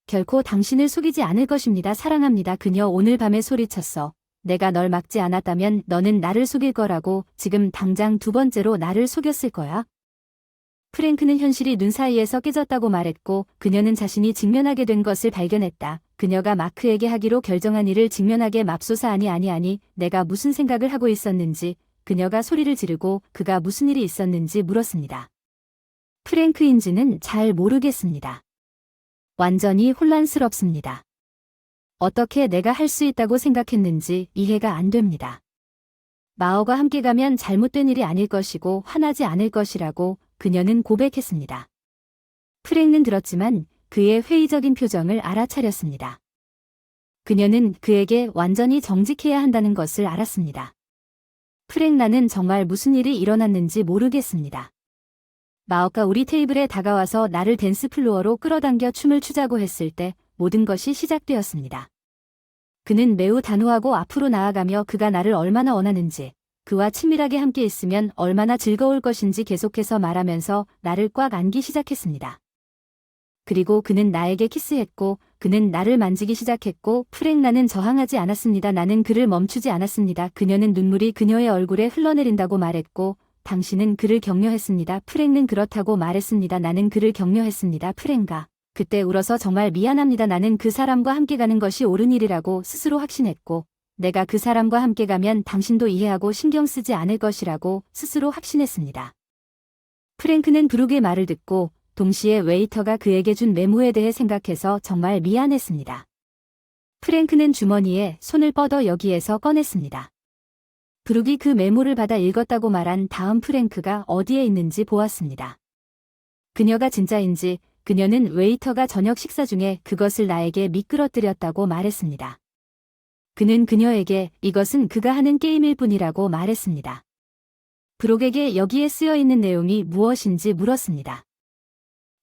S1: 결코 당신을 속이지 않을 것입니다. 사랑합니다. 그녀 오늘 밤에 소리쳤어. 내가 널 막지 않았다면 너는 나를 속일 거라고. 지금 당장 두 번째로 나를 속였을 거야. 프랭크는 현실이 눈 사이에서 깨졌다고 말했고 그녀는 자신이 직면하게 된 것을 발견했다. 그녀가 마크에게 하기로 결정한 일을 직면하게 맙소사. 아니, 내가 무슨 생각을 하고 있었는지. 그녀가 소리를 지르고 그가 무슨 일이 있었는지 물었습니다. 프랭크인지는 잘 모르겠습니다. 완전히 혼란스럽습니다. 어떻게 내가 할 수 있다고 생각했는지 이해가 안 됩니다. 마어가 함께 가면 잘못된 일이 아닐 것이고 화나지 않을 것이라고 그녀는 고백했습니다. 프랭크는 들었지만 그의 회의적인 표정을 알아차렸습니다. 그녀는 그에게 완전히 정직해야 한다는 것을 알았습니다. 프랭크, 나는 정말 무슨 일이 일어났는지 모르겠습니다. 마어가 우리 테이블에 다가와서 나를 댄스 플로어로 끌어당겨 춤을 추자고 했을 때 모든 것이 시작되었습니다. 그는 매우 단호하고 앞으로 나아가며 그가 나를 얼마나 원하는지, 그와 친밀하게 함께 있으면 얼마나 즐거울 것인지 계속해서 말하면서 나를 꽉 안기 시작했습니다. 그리고 그는 나에게 키스했고 그는 나를 만지기 시작했고 프랭크, 나는 저항하지 않았습니다. 나는 그를 멈추지 않았습니다. 그녀는 눈물이 그녀의 얼굴에 흘러내린다고 말했고 당신은 그를 격려했습니다. 프랭크는 그렇다고 말했습니다. 나는 그를 격려했습니다. 프랭크가 그때 울어서 정말 미안합니다. 나는 그 사람과 함께 가는 것이 옳은 일이라고 스스로 확신했고 내가 그 사람과 함께 가면 당신도 이해하고 신경 쓰지 않을 것이라고 스스로 확신했습니다. 프랭크는 브룩의 말을 듣고 동시에 웨이터가 그에게 준 메모에 대해 생각해서 정말 미안했습니다. 프랭크는 주머니에 손을 뻗어 여기에서 꺼냈습니다. 브룩이 그 메모를 받아 읽었다고 말한 다음 프랭크가 어디에 있는지 보았습니다. 그녀가 진짜인지 그녀는 웨이터가 저녁 식사 중에 그것을 나에게 미끄러뜨렸다고 말했습니다. 그는 그녀에게 이것은 그가 하는 게임일 뿐이라고 말했습니다. 브룩에게 여기에 쓰여 있는 내용이 무엇인지 물었습니다.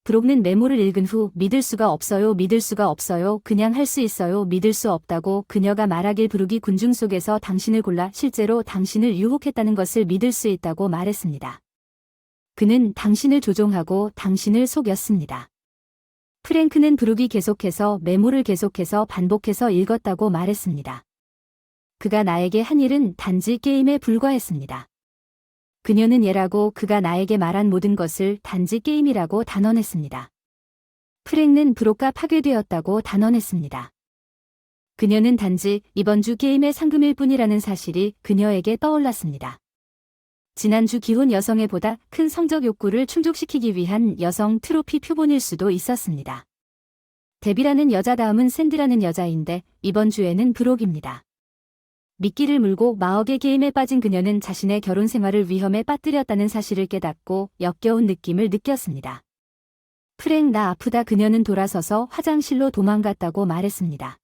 S1: 브룩은 메모를 읽은 후 믿을 수가 없어요. 믿을 수가 없어요. 그냥 할 수 있어요. 믿을 수 없다고 그녀가 말하길 브룩이 군중 속에서 당신을 골라 실제로 당신을 유혹했다는 것을 믿을 수 있다고 말했습니다. 그는 당신을 조종하고 당신을 속였습니다. 프랭크는 브룩이 계속해서 메모를 계속해서 반복해서 읽었다고 말했습니다. 그가 나에게 한 일은 단지 게임에 불과했습니다. 그녀는 얘라고 그가 나에게 말한 모든 것을 단지 게임이라고 단언했습니다. 프랭크는 브룩과 파괴되었다고 단언했습니다. 그녀는 단지 이번 주 게임의 상금일 뿐이라는 사실이 그녀에게 떠올랐습니다. 지난주 기혼 여성의 보다 큰 성적 욕구를 충족시키기 위한 여성 트로피 표본일 수도 있었습니다. 데비라는 여자 다음은 샌드라는 여자인데 이번 주에는 브룩입니다. 미끼를 물고 마억의 게임에 빠진 그녀는 자신의 결혼 생활을 위험에 빠뜨렸다는 사실을 깨닫고 역겨운 느낌을 느꼈습니다. 프랭크, 나 아프다. 그녀는 돌아서서 화장실로 도망갔다고 말했습니다.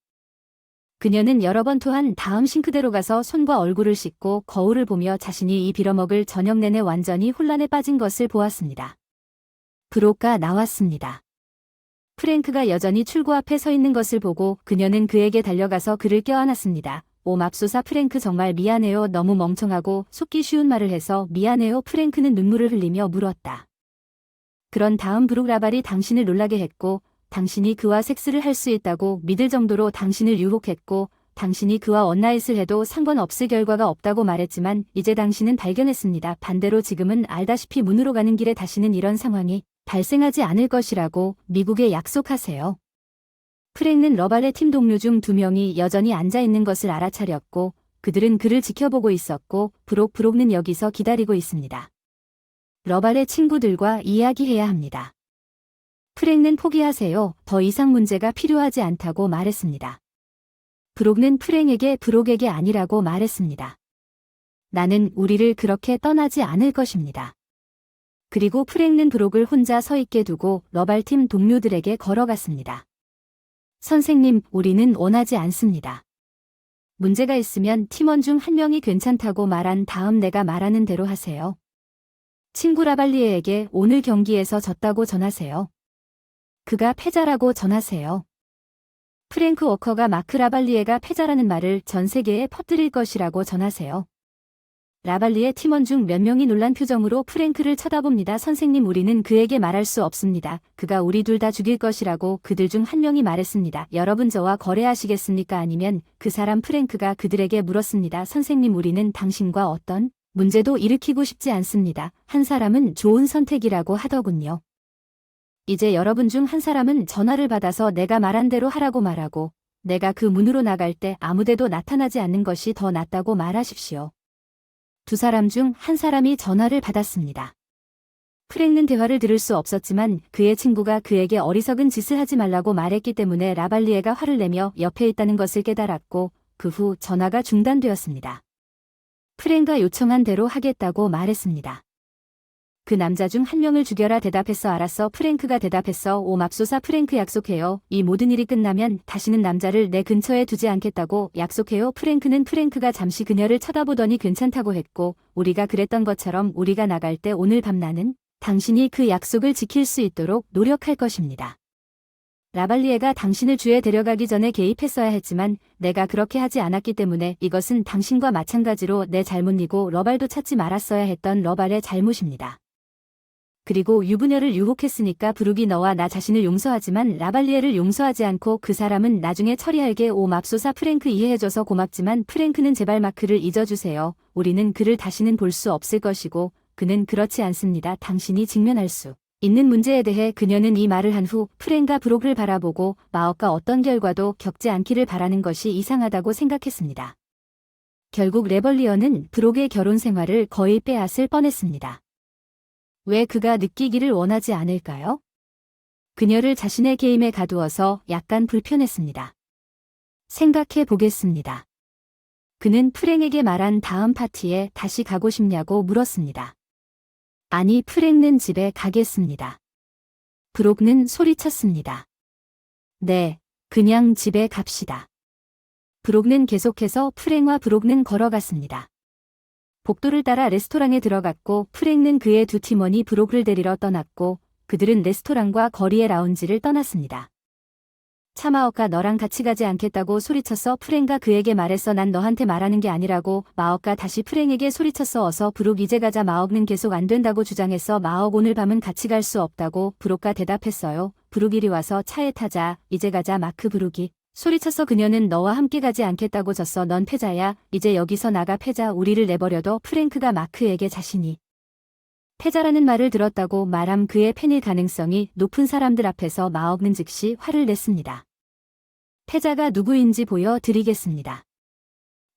S1: 그녀는 여러 번 토한 다음 싱크대로 가서 손과 얼굴을 씻고 거울을 보며 자신이 이 빌어먹을 저녁 내내 완전히 혼란에 빠진 것을 보았습니다. 브룩가 나왔습니다. 프랭크가 여전히 출구 앞에 서 있는 것을 보고 그녀는 그에게 달려가서 그를 껴안았습니다. 오 맙소사. 프랭크, 정말 미안해요. 너무 멍청하고 속기 쉬운 말을 해서 미안해요. 프랭크는 눈물을 흘리며 물었다. 그런 다음 브룩, 라발이 당신을 놀라게 했고 당신이 그와 섹스를 할 수 있다고 믿을 정도로 당신을 유혹했고 당신이 그와 원나잇을 해도 상관없을 결과가 없다고 말했지만 이제 당신은 발견했습니다. 반대로 지금은 알다시피 문으로 가는 길에 다시는 이런 상황이 발생하지 않을 것이라고 미국에 약속하세요. 프랭는 러발의 팀 동료 중 2명이 여전히 앉아있는 것을 알아차렸고 그들은 그를 지켜보고 있었고 브록는 여기서 기다리고 있습니다. 러발의 친구들과 이야기해야 합니다. 프랭는 포기하세요. 더 이상 문제가 필요하지 않다고 말했습니다. 브록는 프랭에게 브록에게 아니라고 말했습니다. 나는 우리를 그렇게 떠나지 않을 것입니다. 그리고 프랭는 브록을 혼자 서 있게 두고 러발팀 동료들에게 걸어갔습니다. 선생님, 우리는 원하지 않습니다. 문제가 있으면 팀원 중 한 명이 괜찮다고 말한 다음 내가 말하는 대로 하세요. 친구 라발리에에게 오늘 경기에서 졌다고 전하세요. 그가 패자라고 전하세요. 프랭크 워커가 마크 라발리에가 패자라는 말을 전 세계에 퍼뜨릴 것이라고 전하세요. 라발리의 팀원 중 몇 명이 놀란 표정으로 프랭크를 쳐다봅니다. 선생님, 우리는 그에게 말할 수 없습니다. 그가 우리 둘 다 죽일 것이라고 그들 중 한 명이 말했습니다. 여러분 저와 거래하시겠습니까? 아니면 그 사람 프랭크가 그들에게 물었습니다. 선생님, 우리는 당신과 어떤 문제도 일으키고 싶지 않습니다. 한 사람은 좋은 선택이라고 하더군요. 이제 여러분 중 한 사람은 전화를 받아서 내가 말한 대로 하라고 말하고 내가 그 문으로 나갈 때 아무데도 나타나지 않는 것이 더 낫다고 말하십시오. 두 사람 중 한 사람이 전화를 받았습니다. 프랭는 대화를 들을 수 없었지만 그의 친구가 그에게 어리석은 짓을 하지 말라고 말했기 때문에 라발리에가 화를 내며 옆에 있다는 것을 깨달았고 그 후 전화가 중단되었습니다. 프랭가 요청한 대로 하겠다고 말했습니다. 그 남자 중 한 명을 죽여라. 대답했어. 알았어. 프랭크가 대답했어. 오 맙소사. 프랭크 약속해요. 이 모든 일이 끝나면 다시는 남자를 내 근처에 두지 않겠다고 약속해요. 프랭크가 잠시 그녀를 쳐다보더니 괜찮다고 했고 우리가 그랬던 것처럼 우리가 나갈 때 오늘 밤 나는 당신이 그 약속을 지킬 수 있도록 노력할 것입니다. 라발리에가 당신을 주에 데려가기 전에 개입했어야 했지만 내가 그렇게 하지 않았기 때문에 이것은 당신과 마찬가지로 내 잘못이고 러발도 찾지 말았어야 했던 러발의 잘못입니다. 그리고 유부녀를 유혹했으니까 브룩이 너와 나 자신을 용서하지만 라발리에를 용서하지 않고 그 사람은 나중에 처리할게. 오 맙소사. 프랭크 이해해줘서 고맙지만 프랭크는 제발 마크를 잊어주세요. 우리는 그를 다시는 볼 수 없을 것이고 그는 그렇지 않습니다. 당신이 직면할 수 있는 문제에 대해 그녀는 이 말을 한 후 프랭과 브록을 바라보고 마억과 어떤 결과도 겪지 않기를 바라는 것이 이상하다고 생각했습니다. 결국 레벌리어는 브록의 결혼 생활을 거의 빼앗을 뻔했습니다. 왜 그가 느끼기를 원하지 않을까요? 그녀를 자신의 게임에 가두어서 약간 불편했습니다. 생각해 보겠습니다. 그는 프랭에게 말한 다음 파티에 다시 가고 싶냐고 물었습니다. 아니, 프랭는 집에 가겠습니다. 브록는 소리쳤습니다. 네, 그냥 집에 갑시다. 브록는 계속해서 프랭과 브록는 걸어갔습니다. 복도를 따라 레스토랑에 들어갔고 프랭는 그의 두 팀원이 브록을 데리러 떠났고 그들은 레스토랑과 거리의 라운지를 떠났습니다. 차마옥가 너랑 같이 가지 않겠다고 소리쳤어. 프랭가 그에게 말했어. 난 너한테 말하는 게 아니라고. 마옥가 다시 프랭에게 소리쳤어. 어서 브록 이제 가자. 마옥는 계속 안 된다고 주장했어. 마옥 오늘 밤은 같이 갈 수 없다고 브록가 대답했어요. 브룩 이리 와서 차에 타자. 이제 가자. 마크. 브룩이 소리쳤어. 그녀는 너와 함께 가지 않겠다고 졌어. 넌 패자야. 이제 여기서 나가. 패자. 우리를 내버려둬. 프랭크가 마크에게 자신이 패자라는 말을 들었다고 말함. 그의 팬일 가능성이 높은 사람들 앞에서 마옥는 즉시 화를 냈습니다. 패자가 누구인지 보여드리겠습니다.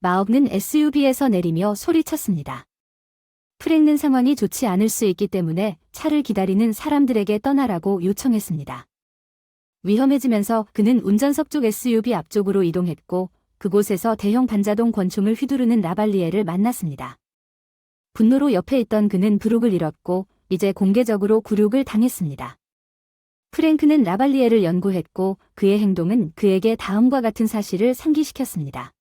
S1: 마옥는 SUV에서 내리며 소리쳤습니다. 프랭는 상황이 좋지 않을 수 있기 때문에 차를 기다리는 사람들에게 떠나라고 요청했습니다. 위험해지면서 그는 운전석 쪽 SUV 앞쪽으로 이동했고 그곳에서 대형 반자동 권총을 휘두르는 라발리에를 만났습니다. 분노로 옆에 있던 그는 브룩을 잃었고 이제 공개적으로 굴욕을 당했습니다. 프랭크는 라발리에를 연구했고 그의 행동은 그에게 다음과 같은 사실을 상기시켰습니다.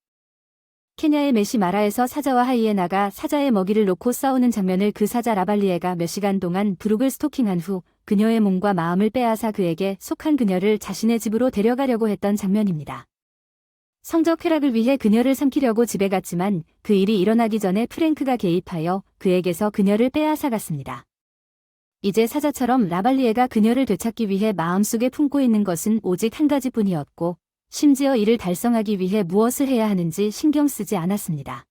S1: 케냐의 메시 마라에서 사자와 하이에나가 사자의 먹이를 놓고 싸우는 장면을 그 사자 라발리에가 몇 시간 동안 브룩을 스토킹한 후 그녀의 몸과 마음을 빼앗아 그에게 속한 그녀를 자신의 집으로 데려가려고 했던 장면입니다. 성적 쾌락을 위해 그녀를 삼키려고 집에 갔지만 그 일이 일어나기 전에 프랭크가 개입하여 그에게서 그녀를 빼앗아 갔습니다. 이제 사자처럼 라발리에가 그녀를 되찾기 위해 마음속에 품고 있는 것은 오직 한 가지뿐이었고 심지어 이를 달성하기 위해 무엇을 해야 하는지 신경 쓰지 않았습니다.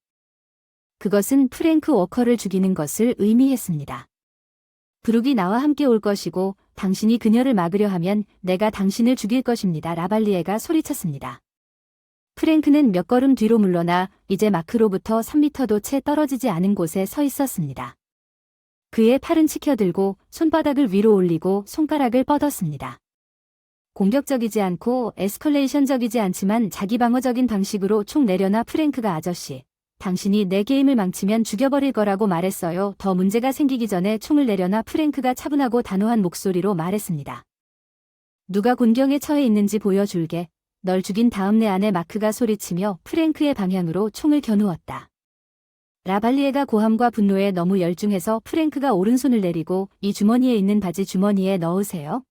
S1: 그것은 프랭크 워커를 죽이는 것을 의미했습니다. 브룩이 나와 함께 올 것이고 당신이 그녀를 막으려 하면 내가 당신을 죽일 것입니다. 라발리에가 소리쳤습니다. 프랭크는 몇 걸음 뒤로 물러나 이제 마크로부터 3미터도 채 떨어지지 않은 곳에 서 있었습니다. 그의 팔은 치켜들고 손바닥을 위로 올리고 손가락을 뻗었습니다. 공격적이지 않고 에스컬레이션적이지 않지만 자기방어적인 방식으로 총 내려놔 프랭크가 아저씨, 당신이 내 게임을 망치면 죽여버릴 거라고 말했어요. 더 문제가 생기기 전에 총을 내려놔 프랭크가 차분하고 단호한 목소리로 말했습니다. 누가 곤경에 처해 있는지 보여줄게. 널 죽인 다음 내 아내 마크가 소리치며 프랭크의 방향으로 총을 겨누었다. 라발리에가 고함과 분노에 너무 열중해서 프랭크가 오른손을 내리고 이 주머니에 있는 바지 주머니에 넣으세요.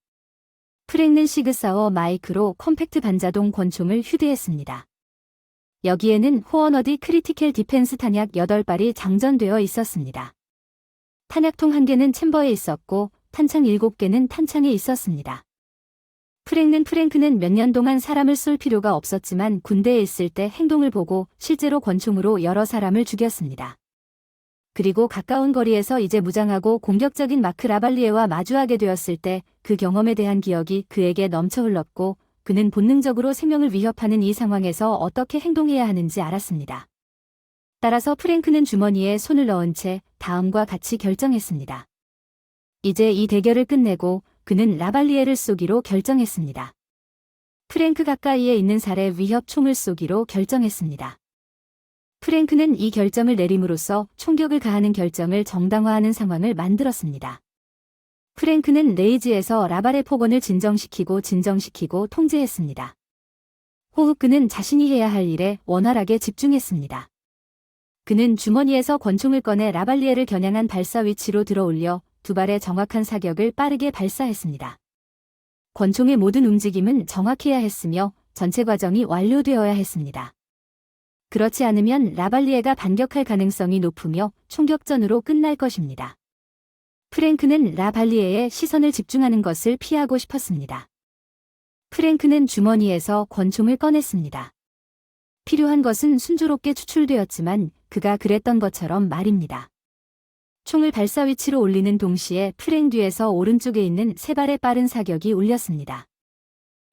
S1: 프랭크는 시그사워 마이크로 컴팩트 반자동 권총을 휴대했습니다. 여기에는 호어너디 크리티컬 디펜스 탄약 8발이 장전되어 있었습니다. 탄약통 1개는 챔버에 있었고 탄창 7개는 탄창에 있었습니다. 프랭크는 몇 년 동안 사람을 쏠 필요가 없었지만 군대에 있을 때 행동을 보고 실제로 권총으로 여러 사람을 죽였습니다. 그리고 가까운 거리에서 이제 무장하고 공격적인 마크 라발리에와 마주하게 되었을 때 그 경험에 대한 기억이 그에게 넘쳐 흘렀고 그는 본능적으로 생명을 위협하는 이 상황에서 어떻게 행동해야 하는지 알았습니다. 따라서 프랭크는 주머니에 손을 넣은 채 다음과 같이 결정했습니다. 이제 이 대결을 끝내고 그는 라발리에를 쏘기로 결정했습니다. 프랭크 가까이에 있는 살에 위협 총을 쏘기로 결정했습니다. 프랭크는 이 결정을 내림으로써 총격을 가하는 결정을 정당화하는 상황을 만들었습니다. 프랭크는 레이지에서 라발의 폭언을 진정시키고 통제했습니다. 호흡 그는 자신이 해야 할 일에 원활하게 집중했습니다. 그는 주머니에서 권총을 꺼내 라발리에를 겨냥한 발사 위치로 들어올려 두 발의 정확한 사격을 빠르게 발사했습니다. 권총의 모든 움직임은 정확해야 했으며 전체 과정이 완료되어야 했습니다. 그렇지 않으면 라발리에가 반격할 가능성이 높으며 총격전으로 끝날 것입니다. 프랭크는 라발리에의 시선을 집중하는 것을 피하고 싶었습니다. 프랭크는 주머니에서 권총을 꺼냈습니다. 필요한 것은 순조롭게 추출되었지만 그가 그랬던 것처럼 말입니다. 총을 발사 위치로 올리는 동시에 프랭 뒤에서 오른쪽에 있는 3발의 빠른 사격이 울렸습니다.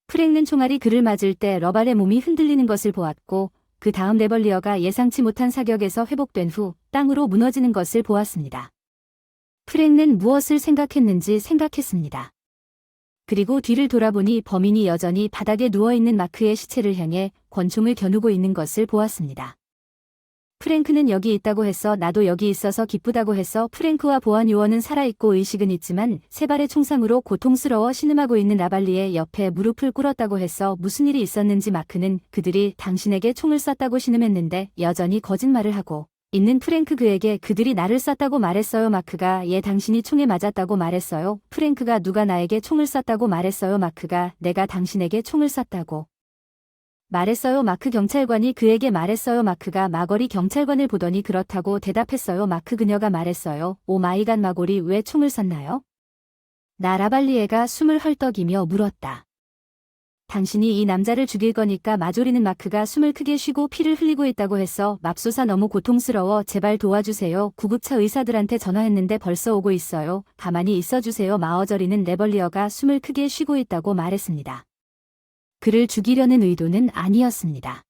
S1: 프랭는 총알이 그를 맞을 때 러발의 몸이 흔들리는 것을 보았고 그 다음 레벌리어가 예상치 못한 사격에서 회복된 후 땅으로 무너지는 것을 보았습니다. 프랭는 무엇을 생각했습니다. 그리고 뒤를 돌아보니 범인이 여전히 바닥에 누워있는 마크의 시체를 향해 권총을 겨누고 있는 것을 보았습니다. 프랭크는 여기 있다고 해서 나도 여기 있어서 기쁘다고 해서 프랭크와 보안 요원은 살아있고 의식은 있지만 3발의 총상으로 고통스러워 신음하고 있는 라발리의 옆에 무릎을 꿇었다고 해서 무슨 일이 있었는지 마크는 그들이 당신에게 총을 쐈다고 신음했는데 여전히 거짓말을 하고 있는 프랭크 그에게 그들이 나를 쐈다고 말했어요. 마크가 당신이 총에 맞았다고 말했어요. 프랭크가 누가 나에게 총을 쐈다고 말했어요. 마크가 내가 당신에게 총을 쐈다고 말했어요. 마크 경찰관이 그에게 말했어요. 마크가 마거리 경찰관을 보더니 그렇다고 대답했어요. 마크 그녀가 말했어요. 오 마이 갓 마거리 왜 총을 쐈나요? 나 라발리에가 숨을 헐떡이며 물었다. 당신이 이 남자를 죽일 거니까 마조리는 마크가 숨을 크게 쉬고 피를 흘리고 있다고 했어. 맙소사 너무 고통스러워. 제발 도와주세요. 구급차 의사들한테 전화했는데 벌써 오고 있어요. 가만히 있어주세요. 마어저리는 레벌리어가 숨을 크게 쉬고 있다고 말했습니다. 그를 죽이려는 의도는 아니었습니다.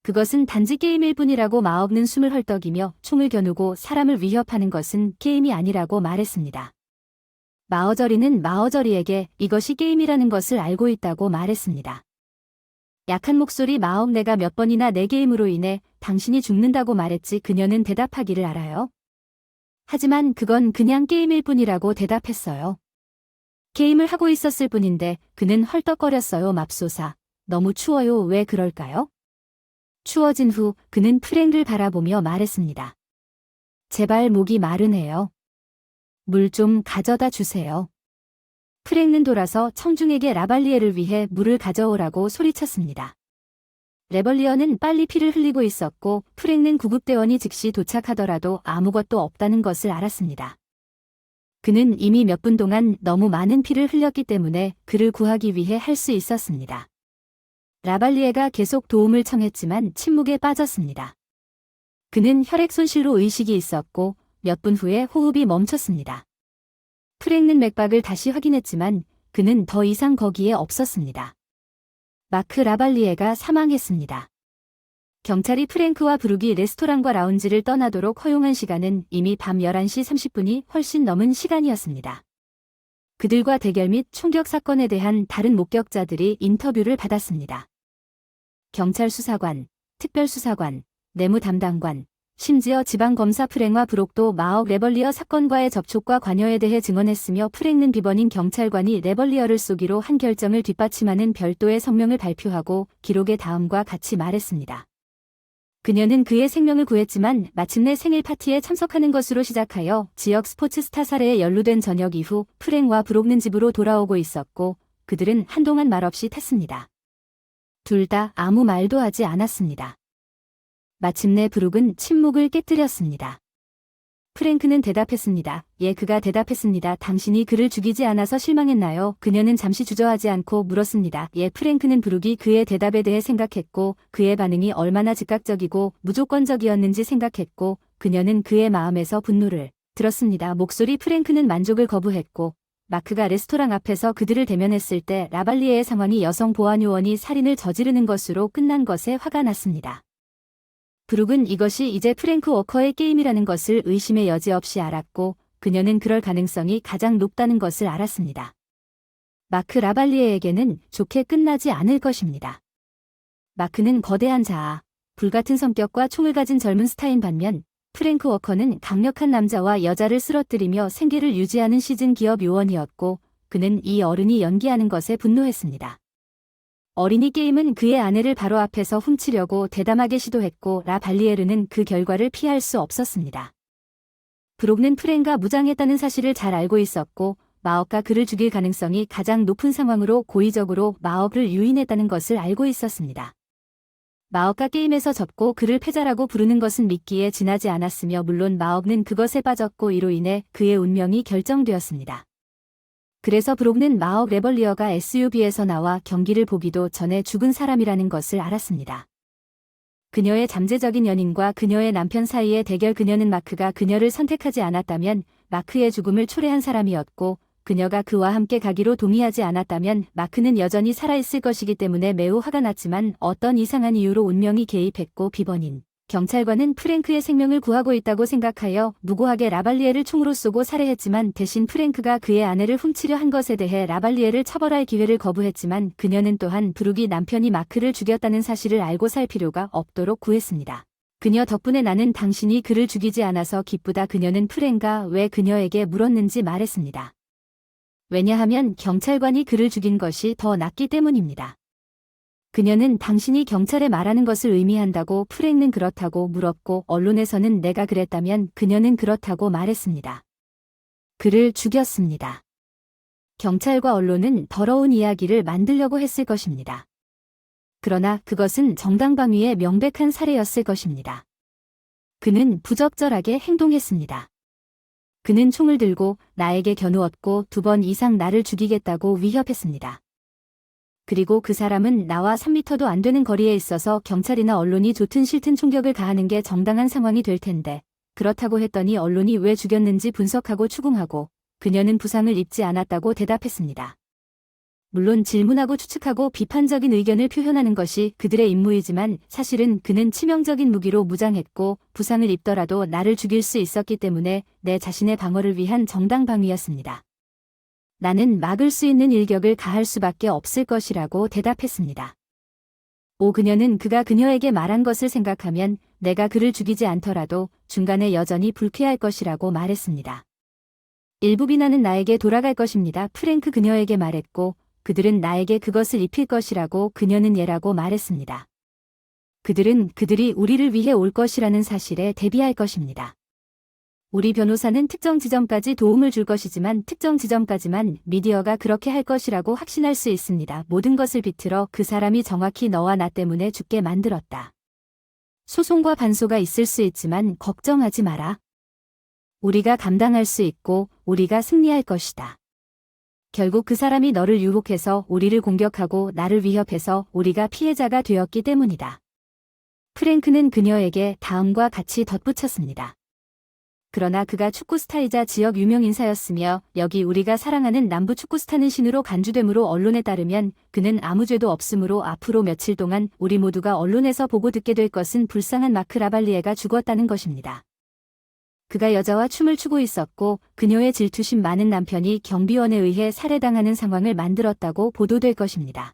S1: 그것은 단지 게임일 뿐이라고 마없는 숨을 헐떡이며 총을 겨누고 사람을 위협하는 것은 게임이 아니라고 말했습니다. 마어저리는 마어저리에게 이것이 게임이라는 것을 알고 있다고 말했습니다. 약한 목소리 마업 내가 몇 번이나 내 게임으로 인해 당신이 죽는다고 말했지. 그녀는 대답하기를 알아요. 하지만 그건 그냥 게임일 뿐이라고 대답했어요. 게임을 하고 있었을 뿐인데 그는 헐떡거렸어요. 맙소사. 너무 추워요. 왜 그럴까요? 추워진 후 그는 프랭크를 바라보며 말했습니다. 제발 목이 마르네요. 물 좀 가져다 주세요. 프랭크는 돌아서 청중에게 라발리에를 위해 물을 가져오라고 소리쳤습니다. 레벌리어는 빨리 피를 흘리고 있었고 프랭크는 구급대원이 즉시 도착하더라도 아무것도 없다는 것을 알았습니다. 그는 이미 몇 분 동안 너무 많은 피를 흘렸기 때문에 그를 구하기 위해 할 수 있었습니다. 라발리에가 계속 도움을 청했지만 침묵에 빠졌습니다. 그는 혈액 손실로 의식이 있었고 몇 분 후에 호흡이 멈췄습니다. 프랭크는 맥박을 다시 확인했지만 그는 더 이상 거기에 없었습니다. 마크 라발리에가 사망했습니다. 경찰이 프랭크와 브룩이 레스토랑과 라운지를 떠나도록 허용한 시간은 이미 밤 11시 30분이 훨씬 넘은 시간이었습니다. 그들과 대결 및 총격 사건에 대한 다른 목격자들이 인터뷰를 받았습니다. 경찰 수사관, 특별수사관, 내무 담당관, 심지어 지방검사 프랭과 브록도 마억 레벌리어 사건과의 접촉과 관여에 대해 증언했으며 프랭는 비번인 경찰관이 레벌리어를 쏘기로 한 결정을 뒷받침하는 별도의 성명을 발표하고 기록의 다음과 같이 말했습니다. 그녀는 그의 생명을 구했지만 마침내 생일 파티에 참석하는 것으로 시작하여 지역 스포츠 스타 살해에 연루된 저녁 이후 프랭과 브록는 집으로 돌아오고 있었고 그들은 한동안 말없이 탔습니다. 둘 다 아무 말도 하지 않았습니다. 마침내 브룩은 침묵을 깨뜨렸습니다. 프랭크는 대답했습니다. 예, 그가 대답했습니다. 당신이 그를 죽이지 않아서 실망했나요? 그녀는 잠시 주저하지 않고 물었습니다. 예, 프랭크는 브룩이 그의 대답에 대해 생각했고 그의 반응이 얼마나 즉각적이고 무조건적이었는지 생각했고 그녀는 그의 마음에서 분노를 들었습니다. 목소리 프랭크는 만족을 거부했고 마크가 레스토랑 앞에서 그들을 대면했을 때 라발리에의 상황이 여성 보안요원이 살인을 저지르는 것으로 끝난 것에 화가 났습니다. 브룩은 이것이 이제 프랭크 워커의 게임이라는 것을 의심의 여지 없이 알았고 그녀는 그럴 가능성이 가장 높다는 것을 알았습니다. 마크 라발리에에게는 좋게 끝나지 않을 것입니다. 마크는 거대한 자아, 불같은 성격과 총을 가진 젊은 스타인 반면 프랭크 워커는 강력한 남자와 여자를 쓰러뜨리며 생계를 유지하는 시즌 기업 요원이었고 그는 이 어른이 연기하는 것에 분노했습니다. 어린이 게임은 그의 아내를 바로 앞에서 훔치려고 대담하게 시도했고 라발리에르는 그 결과를 피할 수 없었습니다. 브록는 프랭크가 무장했다는 사실을 잘 알고 있었고 마억가 그를 죽일 가능성이 가장 높은 상황으로 고의적으로 마억을 유인했다는 것을 알고 있었습니다. 마억가 게임에서 졌고 그를 패자라고 부르는 것은 믿기에 지나지 않았으며 물론 마억는 그것에 빠졌고 이로 인해 그의 운명이 결정되었습니다. 그래서 브록는 마억 레벌리어가 SUV에서 나와 경기를 보기도 전에 죽은 사람이라는 것을 알았습니다. 그녀의 잠재적인 연인과 그녀의 남편 사이의 대결 그녀는 마크가 그녀를 선택하지 않았다면 마크의 죽음을 초래한 사람이었고 그녀가 그와 함께 가기로 동의하지 않았다면 마크는 여전히 살아있을 것이기 때문에 매우 화가 났지만 어떤 이상한 이유로 운명이 개입했고 비번인 경찰관은 프랭크의 생명을 구하고 있다고 생각하여 무고하게 라발리에를 총으로 쏘고 살해했지만 대신 프랭크가 그의 아내를 훔치려 한 것에 대해 라발리에를 처벌할 기회를 거부했지만 그녀는 또한 브룩이 남편이 마크를 죽였다는 사실을 알고 살 필요가 없도록 구했습니다. 그녀 덕분에 나는 당신이 그를 죽이지 않아서 기쁘다. 그녀는 프랭크가 왜 그녀에게 물었는지 말했습니다. 왜냐하면 경찰관이 그를 죽인 것이 더 낫기 때문입니다. 그녀는 당신이 경찰에 말하는 것을 의미한다고 프랭크는 그렇다고 물었고 언론에서는 내가 그랬다면 그녀는 그렇다고 말했습니다. 그를 죽였습니다. 경찰과 언론은 더러운 이야기를 만들려고 했을 것입니다. 그러나 그것은 정당방위의 명백한 사례였을 것입니다. 그는 부적절하게 행동했습니다. 그는 총을 들고 나에게 겨누었고 2번 이상 나를 죽이겠다고 위협했습니다. 그리고 그 사람은 나와 3m도 안 되는 거리에 있어서 경찰이나 언론이 좋든 싫든 총격을 가하는 게 정당한 상황이 될 텐데 그렇다고 했더니 언론이 왜 죽였는지 분석하고 추궁하고 그녀는 부상을 입지 않았다고 대답했습니다. 물론 질문하고 추측하고 비판적인 의견을 표현하는 것이 그들의 임무이지만 사실은 그는 치명적인 무기로 무장했고 부상을 입더라도 나를 죽일 수 있었기 때문에 내 자신의 방어를 위한 정당 방위였습니다. 나는 막을 수 있는 일격을 가할 수밖에 없을 것이라고 대답했습니다. 그녀는 그가 그녀에게 말한 것을 생각하면 내가 그를 죽이지 않더라도 중간에 여전히 불쾌할 것이라고 말했습니다. 일부 비난은 나에게 돌아갈 것입니다. 프랭크 그녀에게 말했고 그들은 나에게 그것을 입힐 것이라고 그녀는 예라고 말했습니다. 그들이 우리를 위해 올 것이라는 사실에 대비할 것입니다. 우리 변호사는 특정 지점까지 도움을 줄 것이지만 특정 지점까지만 미디어가 그렇게 할 것이라고 확신할 수 있습니다. 모든 것을 비틀어 그 사람이 정확히 너와 나 때문에 죽게 만들었다. 소송과 반소가 있을 수 있지만 걱정하지 마라. 우리가 감당할 수 있고 우리가 승리할 것이다. 결국 그 사람이 너를 유혹해서 우리를 공격하고 나를 위협해서 우리가 피해자가 되었기 때문이다. 프랭크는 그녀에게 다음과 같이 덧붙였습니다. 그러나 그가 축구스타이자 지역 유명 인사였으며 여기 우리가 사랑하는 남부 축구스타는 신으로 간주되므로 언론에 따르면 그는 아무 죄도 없으므로 앞으로 며칠 동안 우리 모두가 언론에서 보고 듣게 될 것은 불쌍한 마크 라발리에가 죽었다는 것입니다. 그가 여자와 춤을 추고 있었고 그녀의 질투심 많은 남편이 경비원에 의해 살해당하는 상황을 만들었다고 보도될 것입니다.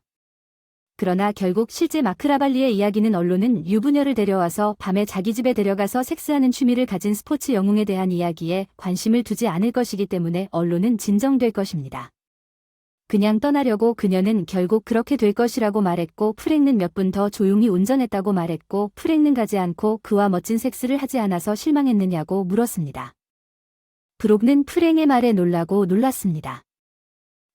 S1: 그러나 결국 실제 마크 라발리의 이야기는 언론은 유부녀를 데려와서 밤에 자기 집에 데려가서 섹스하는 취미를 가진 스포츠 영웅에 대한 이야기에 관심을 두지 않을 것이기 때문에 언론은 진정될 것입니다. 그냥 떠나려고 그녀는 결국 그렇게 될 것이라고 말했고 프랭는 몇 분 더 조용히 운전했다고 말했고 프랭는 가지 않고 그와 멋진 섹스를 하지 않아서 실망했느냐고 물었습니다. 브록는 프랭의 말에 놀랐습니다.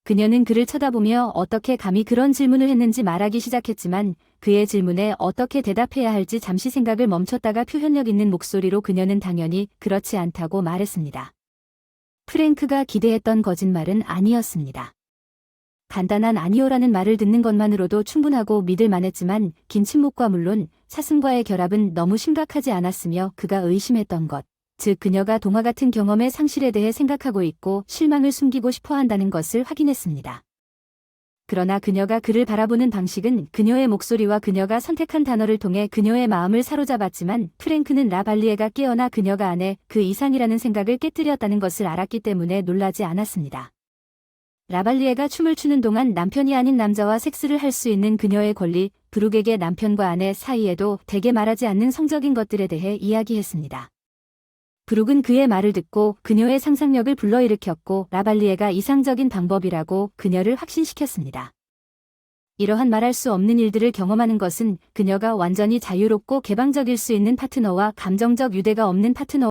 S1: 그녀는 그를 쳐다보며 어떻게 감히 그런 질문을 했는지 말하기 시작했지만 그의 질문에 어떻게 대답해야 할지 잠시 생각을 멈췄다가 표현력 있는 목소리로 그녀는 당연히 그렇지 않다고 말했습니다. 프랭크가 기대했던 거짓말은 아니었습니다. 간단한 아니오라는 말을 듣는 것만으로도 충분하고 믿을 만했지만 긴 침묵과 물론 사슴과의 결합은 너무 심각하지 않았으며 그가 의심했던 것, 즉 그녀가 동화 같은 경험의 상실에 대해 생각하고 있고 실망을 숨기고 싶어 한다는 것을 확인했습니다. 그러나 그녀가 그를 바라보는 방식은 그녀의 목소리와 그녀가 선택한 단어를 통해 그녀의 마음을 사로잡았지만 프랭크는 라발리에가 깨어나 그녀가 안에 그 이상이라는 생각을 깨뜨렸다는 것을 알았기 때문에 놀라지 않았습니다. 라발리에가 춤을 추는 동안 남편이 아닌 남자와 섹스를 할 수 있는 그녀의 권리, 브룩에게 남편과 아내 사이에도 대개 말하지 않는 성적인 것들에 대해 이야기했습니다. 브룩은 그의 말을 듣고 그녀의 상상력을 불러일으켰고 라발리에가 이상적인 방법이라고 그녀를 확신시켰습니다. 이러한 말할 수 없는 일들을 경험하는 것은 그녀가 완전히 자유롭고 개방적일 수 있는 파트너와 감정적 유대가 없는 파트너